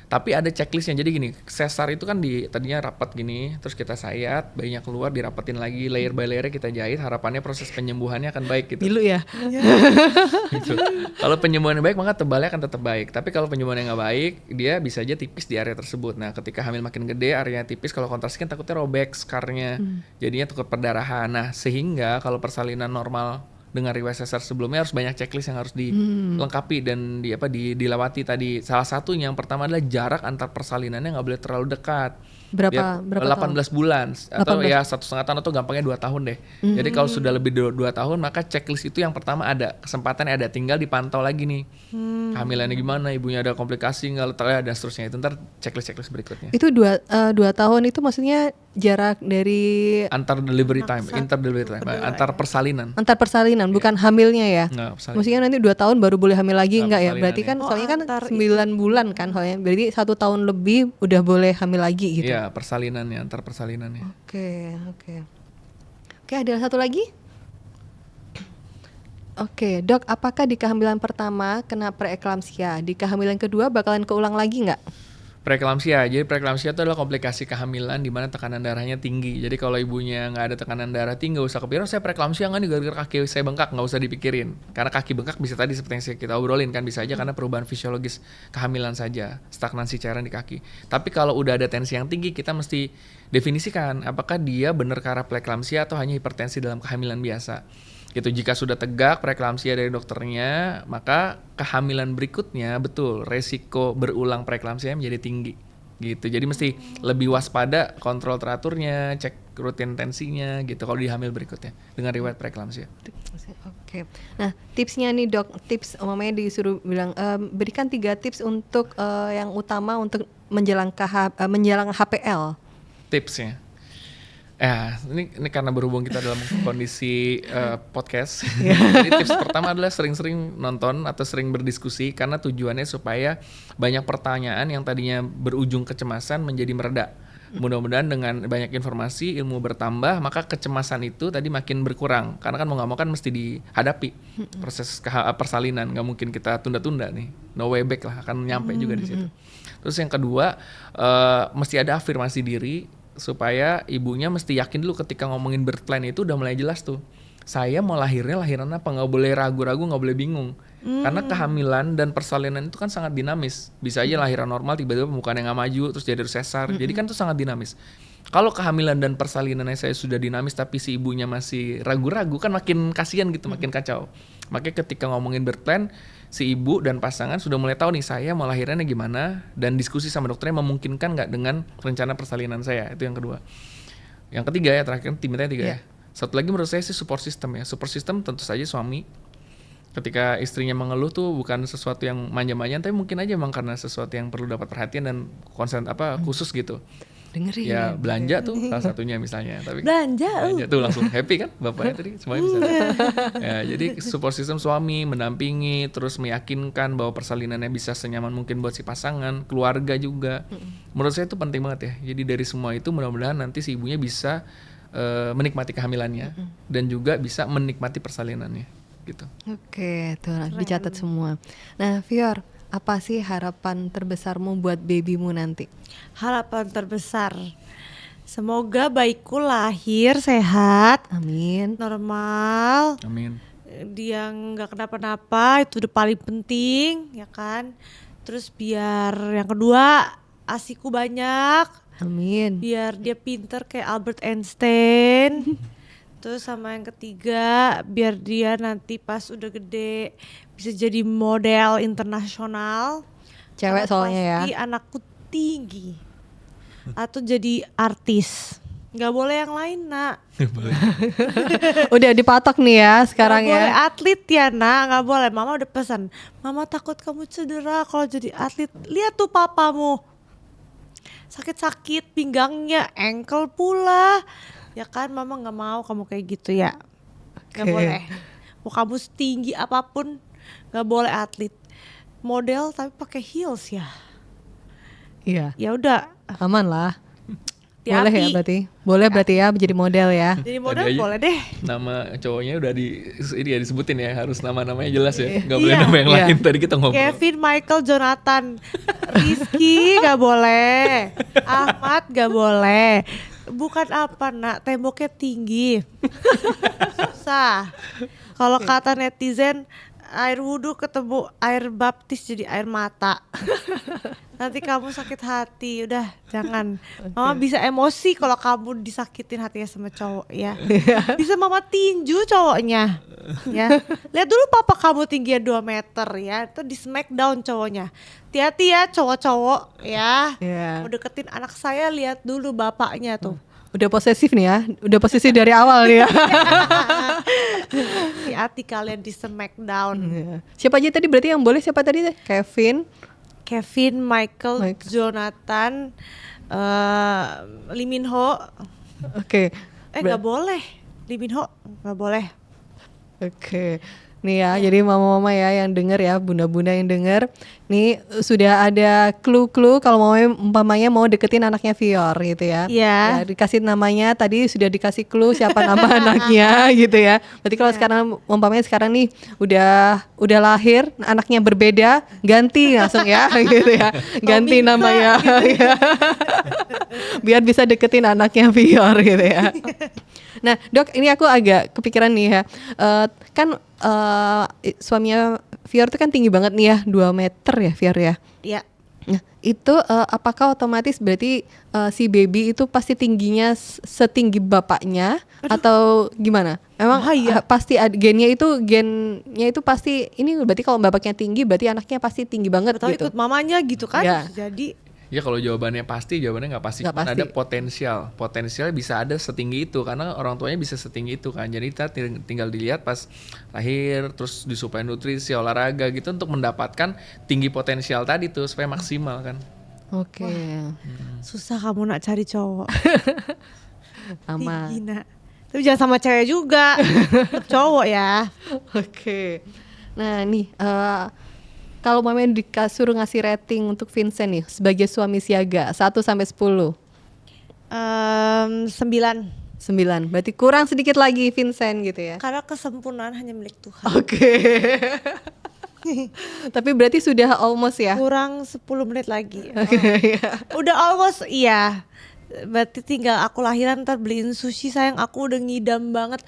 Tapi ada checklistnya. Jadi gini, sesar itu kan tadinya rapat gini, terus kita sayat, bayinya keluar, dirapetin lagi, layer by layer kita jahit. Harapannya proses penyembuhannya akan baik gitu. Dulu ya. Gitu. Kalau penyembuhannya baik maka tebalnya akan tetap baik. Tapi kalau penyembuhannya nggak baik, dia bisa aja tipis di area tersebut. Nah, ketika hamil makin gede, areanya tipis. Kalau kontrasi kan takutnya robek scarnya, jadinya takut perdarahan. Nah, sehingga kalau persalinan normal dengan riwayat sesar sebelumnya harus banyak checklist yang harus dilengkapi dan dilewati tadi. Salah satunya yang pertama adalah jarak antar persalinannya nggak boleh terlalu dekat. Berapa 18 bulan atau 18. ya 1,5 tahun atau gampangnya 2 tahun deh. Jadi kalau sudah lebih 2 tahun maka checklist itu yang pertama ada, kesempatannya ada, tinggal dipantau lagi nih. Kehamilannya gimana, ibunya ada komplikasi nggak, letaknya dan seterusnya. Itu ntar checklist berikutnya. Itu 2 tahun itu maksudnya jarak dari Antar delivery time, antar persalinan. antar persalinan, bukan hamilnya ya? Nggak, persalinan. Maksudnya nanti 2 tahun baru boleh hamil lagi, Nggak, enggak ya? persalinan Berarti ya. kan soalnya kan antar 9 bulan kan soalnya. Berarti 1 tahun lebih udah boleh hamil lagi gitu. Iya, persalinannya, antar persalinannya. Oke, ada satu lagi? Oke, Dok, apakah di kehamilan pertama kena preeklamsia, di kehamilan kedua bakalan keulang lagi nggak? Preeklamsia, jadi preeklamsia itu adalah komplikasi kehamilan di mana tekanan darahnya tinggi. Jadi kalau ibunya nggak ada tekanan darah tinggi, nggak usah kepikiran saya preeklamsia nggak nih gara-gara kaki saya bengkak, nggak usah dipikirin. Karena kaki bengkak bisa tadi seperti yang kita obrolin kan, bisa aja karena perubahan fisiologis kehamilan saja, stagnansi cairan di kaki. Tapi kalau udah ada tensi yang tinggi, kita mesti definisikan apakah dia benar karena preeklamsia atau hanya hipertensi dalam kehamilan biasa. Gitu, jika sudah tegak preeklamsia dari dokternya, maka kehamilan berikutnya betul resiko berulang preeklamsia menjadi tinggi. Gitu. Jadi mesti lebih waspada, kontrol teraturnya, cek rutin tensinya gitu kalau di hamil berikutnya dengan riwayat preeklamsia. Oke. Nah, tipsnya nih Dok, tips umumnya disuruh bilang berikan 3 tips untuk yang utama untuk menjelang HPL. Tipsnya. Ya, ini karena berhubung kita dalam kondisi podcast. Jadi tips pertama adalah sering-sering nonton atau sering berdiskusi karena tujuannya supaya banyak pertanyaan yang tadinya berujung kecemasan menjadi mereda. Mudah-mudahan dengan banyak informasi, ilmu bertambah, maka kecemasan itu tadi makin berkurang. Karena kan mau nggak mau kan mesti dihadapi proses persalinan, nggak mungkin kita tunda-tunda nih. No way back lah, akan nyampe juga di situ. Terus yang kedua, mesti ada afirmasi diri. Supaya ibunya mesti yakin dulu ketika ngomongin birth plan itu udah mulai jelas tuh. Saya mau lahiran apa, nggak boleh ragu-ragu, nggak boleh bingung. Karena kehamilan dan persalinan itu kan sangat dinamis. Bisa aja lahiran normal tiba-tiba pembukaannya nggak maju terus jadi sesar. Jadi kan itu sangat dinamis. Kalau kehamilan dan persalinannya saya sudah dinamis tapi si ibunya masih ragu-ragu kan makin kasihan gitu, makin kacau. Makanya ketika ngomongin birth plan, si ibu dan pasangan sudah mulai tahu nih saya mau lahirannya gimana dan diskusi sama dokternya memungkinkan nggak dengan rencana persalinan saya. Itu yang kedua. Yang ketiga ya, terakhir timnya 3 ya. Satu lagi menurut saya sih support system ya. Support system tentu saja suami. Ketika istrinya mengeluh tuh bukan sesuatu yang manja-manjaan, tapi mungkin aja memang karena sesuatu yang perlu dapat perhatian dan konsen khusus gitu. Dengerin Ya belanja tuh salah satunya misalnya. Tapi Belanja tuh langsung happy kan bapaknya tadi semuanya bisa. Ya, jadi support system suami mendampingi, terus meyakinkan bahwa persalinannya bisa senyaman mungkin buat si pasangan, keluarga juga. Menurut saya itu penting banget ya. Jadi dari semua itu mudah-mudahan nanti si ibunya bisa menikmati kehamilannya dan juga bisa menikmati persalinannya gitu. Oke, tuh dicatat semua. Nah, Fior, apa sih harapan terbesarmu buat babymu nanti? harapan terbesar. Semoga bayiku lahir sehat, Amin. normal, Amin. dia nggak kenapa-napa, itu udah paling penting ya kan. Terus biar yang kedua asiku banyak, Amin. biar dia pinter kayak Albert Einstein. Terus sama yang ketiga biar dia nanti pas udah gede bisa jadi model internasional. Cewek Karena soalnya ya. pasti anakku tinggi atau jadi artis. Nggak boleh yang lain nak. Udah dipatok nih ya sekarang Nggak boleh ya. atlet ya nak, nggak boleh. Mama udah pesan, mama takut kamu cedera kalau jadi atlet. Lihat tuh papamu sakit-sakit pinggangnya, ankle pula. Ya kan mama nggak mau kamu kayak gitu ya. Nggak Oke. boleh. Mau kamu setinggi apapun nggak boleh atlet. Model tapi pakai heels ya. Iya, Ya udah, aman lah. Boleh ya hati-hati. berarti. Boleh berarti ya menjadi model ya. Jadi model Tadi aja boleh deh. Nama cowoknya udah ini ya disebutin ya, harus nama-namanya jelas ya. Gak Iya. boleh nama yang Iya. lain, tadi kita ngobrol. Kevin, Michael, Jonathan, Rizky gak boleh, Ahmad gak boleh. Bukan apa nak, temboknya tinggi, susah. Kalau kata netizen, air wudhu ketemu air baptis jadi air mata. Nanti kamu sakit hati, udah jangan. Mama bisa emosi kalau kamu disakitin hatinya sama cowok ya. Bisa mama tinju cowoknya. Ya. Lihat dulu papa kamu tingginya 2 meter ya. Itu di smackdown cowoknya. Hati-hati ya cowok-cowok ya. Iya. Mau deketin anak saya lihat dulu bapaknya tuh. Udah posesif nih ya. Udah posesif dari awal nih ya. Hati-hati kalian di smackdown. Iya. Siapa aja tadi berarti yang boleh, siapa tadi teh? Kevin, Michael, Michael. Jonathan, Lee Min Ho. Oke. Nggak boleh. Lee Min Ho nggak boleh. Oke. Nih ya, jadi mama-mama ya yang denger ya, bunda-bunda yang denger. Nih sudah ada clue-clue kalau umpamanya mau deketin anaknya Vior gitu ya. Iya. Ya, dikasih namanya, tadi sudah dikasih clue siapa nama anaknya gitu ya. Berarti kalau sekarang umpamanya sekarang nih udah lahir, anaknya berbeda, ganti langsung ya gitu ya. Ganti minta namanya. Ya. Biar bisa deketin anaknya Vior gitu ya. Nah dok, ini aku agak kepikiran nih ya, kan suaminya Vior tuh kan tinggi banget nih ya, 2 meter ya Vior ya. Iya. Nah itu apakah otomatis berarti si baby itu pasti tingginya setinggi bapaknya atau gimana? Emang Bahaya. pasti gennya itu pasti, ini berarti kalau bapaknya tinggi berarti anaknya pasti tinggi banget Atau gitu. ikut mamanya gitu kan. Ya. Jadi Ya kalau jawabannya pasti, jawabannya nggak pasti. Nggak Cuman pasti. ada potensial bisa ada setinggi itu karena orang tuanya bisa setinggi itu kan. Jadi kita tinggal dilihat pas lahir, terus disuplai nutrisi, olahraga gitu untuk mendapatkan tinggi potensial tadi tuh supaya maksimal kan. Oke, susah kamu nak cari cowok. aman. Tinggi nak. Tapi jangan sama cewek juga. Tetep cowok ya. Oke. Nah nih, kalau mama disuruh ngasih rating untuk Vincent nih sebagai suami siaga 1 sampai 10. 9. 9. Berarti kurang sedikit lagi Vincent gitu ya. Karena kesempurnaan hanya milik Tuhan. Oke. Tapi berarti sudah almost ya. Kurang 10 menit lagi. Oke, ya. Udah almost iya. Berarti tinggal aku lahiran ntar beliin sushi sayang, aku udah ngidam banget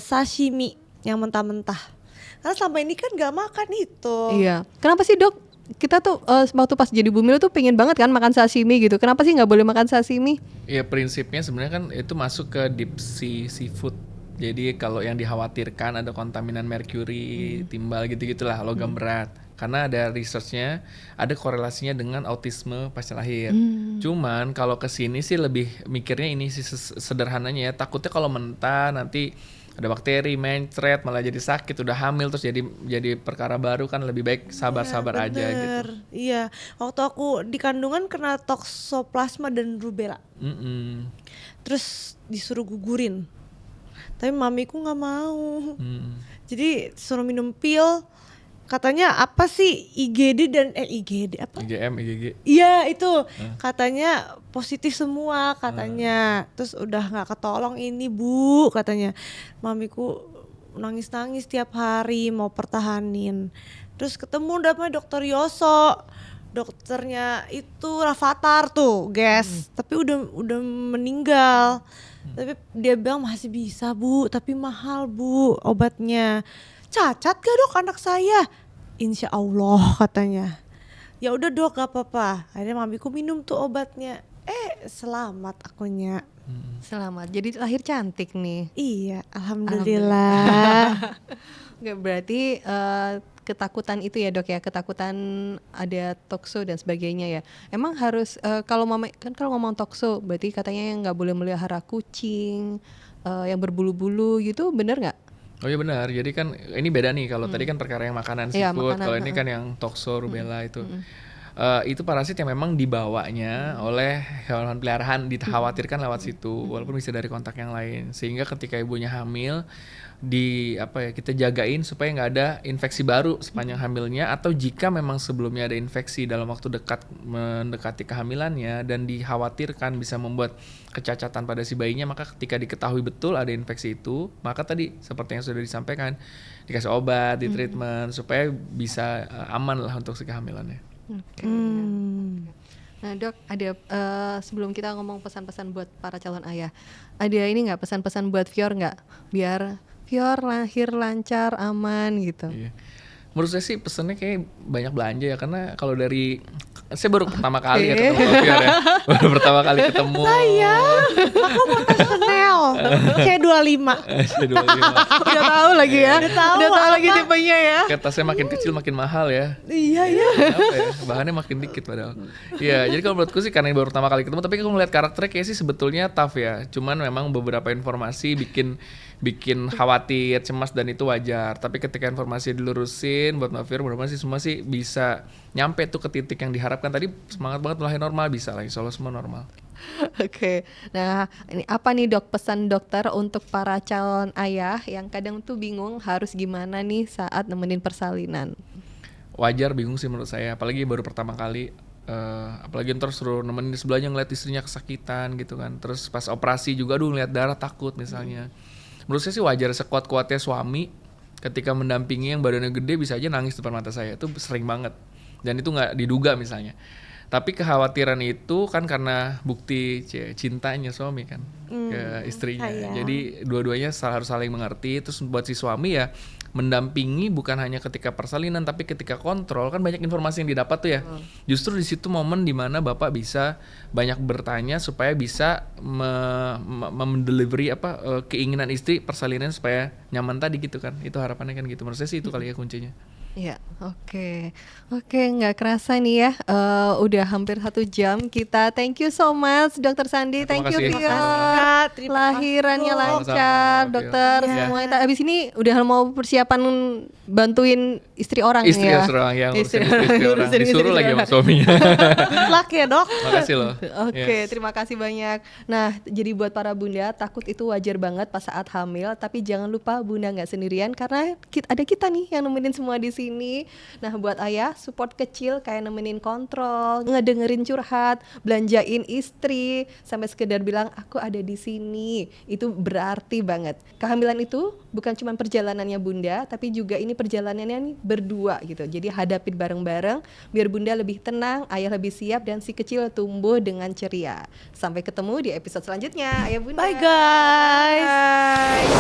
sashimi yang mentah-mentah. Karena selama ini kan gak makan itu. Iya. Kenapa sih dok? Kita tuh waktu pas jadi bumil tuh pengen banget kan makan sashimi gitu. Kenapa sih nggak boleh makan sashimi? Ya prinsipnya sebenarnya kan itu masuk ke deep sea seafood. Jadi kalau yang dikhawatirkan ada kontaminan merkuri, timbal gitu-gitulah, logam berat. Karena ada researchnya, ada korelasinya dengan autisme pasca lahir. Cuman kalau kesini sih lebih mikirnya ini sih sederhananya ya. Takutnya kalau mentah nanti ada bakteri, mencret, malah jadi sakit, udah hamil terus jadi perkara baru kan, lebih baik sabar-sabar aja gitu. Bener. Iya, waktu aku di kandungan kena toksoplasma dan rubella. Terus disuruh gugurin. Tapi mamiku nggak mau. Jadi suruh minum pil. Katanya apa sih IgD dan IgD apa? IgM, IgG. Iya itu katanya positif semua katanya. Terus udah nggak ketolong ini bu katanya. Mamiku nangis-nangis tiap hari mau pertahanin. Terus ketemu namanya dokter Yoso. Dokternya itu Rafathar tuh, guys. Tapi udah meninggal. Tapi dia bilang masih bisa bu, tapi mahal bu obatnya. Cacat gak dok anak saya? Insya Allah katanya. Ya udah dok gak apa-apa. Akhirnya mamiku minum tuh obatnya. Selamat akunya. Selamat. Jadi lahir cantik nih. Iya, alhamdulillah. Nggak, berarti ketakutan itu ya dok ya, ketakutan ada tokso dan sebagainya ya. Emang harus kalau mama kan kalau ngomong tokso berarti katanya yang nggak boleh melihara kucing yang berbulu-bulu gitu, bener nggak? Oh iya benar, jadi kan ini beda nih kalau tadi kan perkara yang makanan Iya, seafood, makanan, kalau ini kan yang tokso, rubella itu. itu parasit yang memang dibawanya oleh hewan peliharaan, dikhawatirkan lewat situ, walaupun bisa dari kontak yang lain. Sehingga ketika ibunya hamil, kita jagain supaya nggak ada infeksi baru sepanjang hamilnya, atau jika memang sebelumnya ada infeksi dalam waktu dekat mendekati kehamilannya dan dikhawatirkan bisa membuat kecacatan pada si bayinya, maka ketika diketahui betul ada infeksi itu, maka tadi seperti yang sudah disampaikan, dikasih obat, di treatment supaya bisa aman lah untuk si kehamilannya. Oke. Nah dok, ada sebelum kita ngomong pesan-pesan buat para calon ayah, ada ini nggak pesan-pesan buat Fior nggak? Biar Fior lahir lancar, aman gitu. Iya. Menurut saya sih pesannya kayak banyak belanja ya, karena kalau dari saya baru pertama kali ya ketemu Fior ya, baru pertama kali ketemu. Aku mau tas Chanel C25. Udah tahu lagi ya, udah tahu lagi tipenya ya. Kayak tasnya makin kecil makin mahal ya. Iya. Apa ya, bahannya makin dikit padahal. Iya, jadi kalau menurutku sih karena ini baru pertama kali ketemu, tapi kalau ngeliat karakternya kayak sih sebetulnya tough ya. Cuman memang beberapa informasi bikin khawatir, cemas, dan itu wajar. Tapi ketika informasi dilurusin buat Mbak Fir, mudah-mudahan sih semua sih bisa nyampe tuh ke titik yang diharapkan. Tadi semangat banget melahirkan normal, bisa lah, insya Allah semua normal. Oke, nah ini apa nih dok pesan dokter untuk para calon ayah yang kadang tuh bingung harus gimana nih saat nemenin persalinan? Wajar bingung sih menurut saya, apalagi baru pertama kali. Apalagi ntar suruh nemenin di sebelahnya ngeliat istrinya kesakitan gitu kan. Terus pas operasi juga ngeliat darah takut misalnya. Menurut saya sih wajar, sekuat-kuatnya suami ketika mendampingi yang badannya gede bisa aja nangis depan mata saya. Itu sering banget. Dan itu gak diduga misalnya. Tapi kekhawatiran itu kan karena bukti cintanya suami kan ke istrinya. sayang. Jadi dua-duanya harus saling mengerti. Terus buat si suami ya mendampingi bukan hanya ketika persalinan tapi ketika kontrol, kan banyak informasi yang didapat tuh ya. Justru di situ momen dimana bapak bisa banyak bertanya supaya bisa mendelivery keinginan istri persalinan supaya nyaman tadi gitu kan. Itu harapannya kan gitu. Menurut saya sih itu kali ya kuncinya. Iya, oke, nggak kerasa nih ya, udah hampir 1 jam kita. Thank you so much, Dokter Sandi. Terima Thank you, kasih. Fior. Terima Lahirannya kasih. lancar, Sama-sama, dokter. Fior. Semuanya. Abis ini udah mau persiapan bantuin istri orang Istri ya. orang yang Istri istri orang ngurusin disuruh istri lagi sama orang. suaminya. Good luck ya dok. Makasih loh. Oke, Yes. terima kasih banyak. Nah, jadi buat para bunda, takut itu wajar banget pas saat hamil, tapi jangan lupa bunda nggak sendirian karena ada kita nih yang nemenin semua di sini. Nah, buat ayah, support kecil kayak nemenin kontrol, ngedengerin curhat, belanjain istri, sampai sekedar bilang aku ada di sini. Itu berarti banget. Kehamilan itu bukan cuma perjalanannya bunda, tapi juga ini perjalanannya nih berdua gitu. Jadi hadapin bareng-bareng biar bunda lebih tenang, ayah lebih siap, dan si kecil tumbuh dengan ceria. Sampai ketemu di episode selanjutnya, ayah bunda. Bye guys. Bye.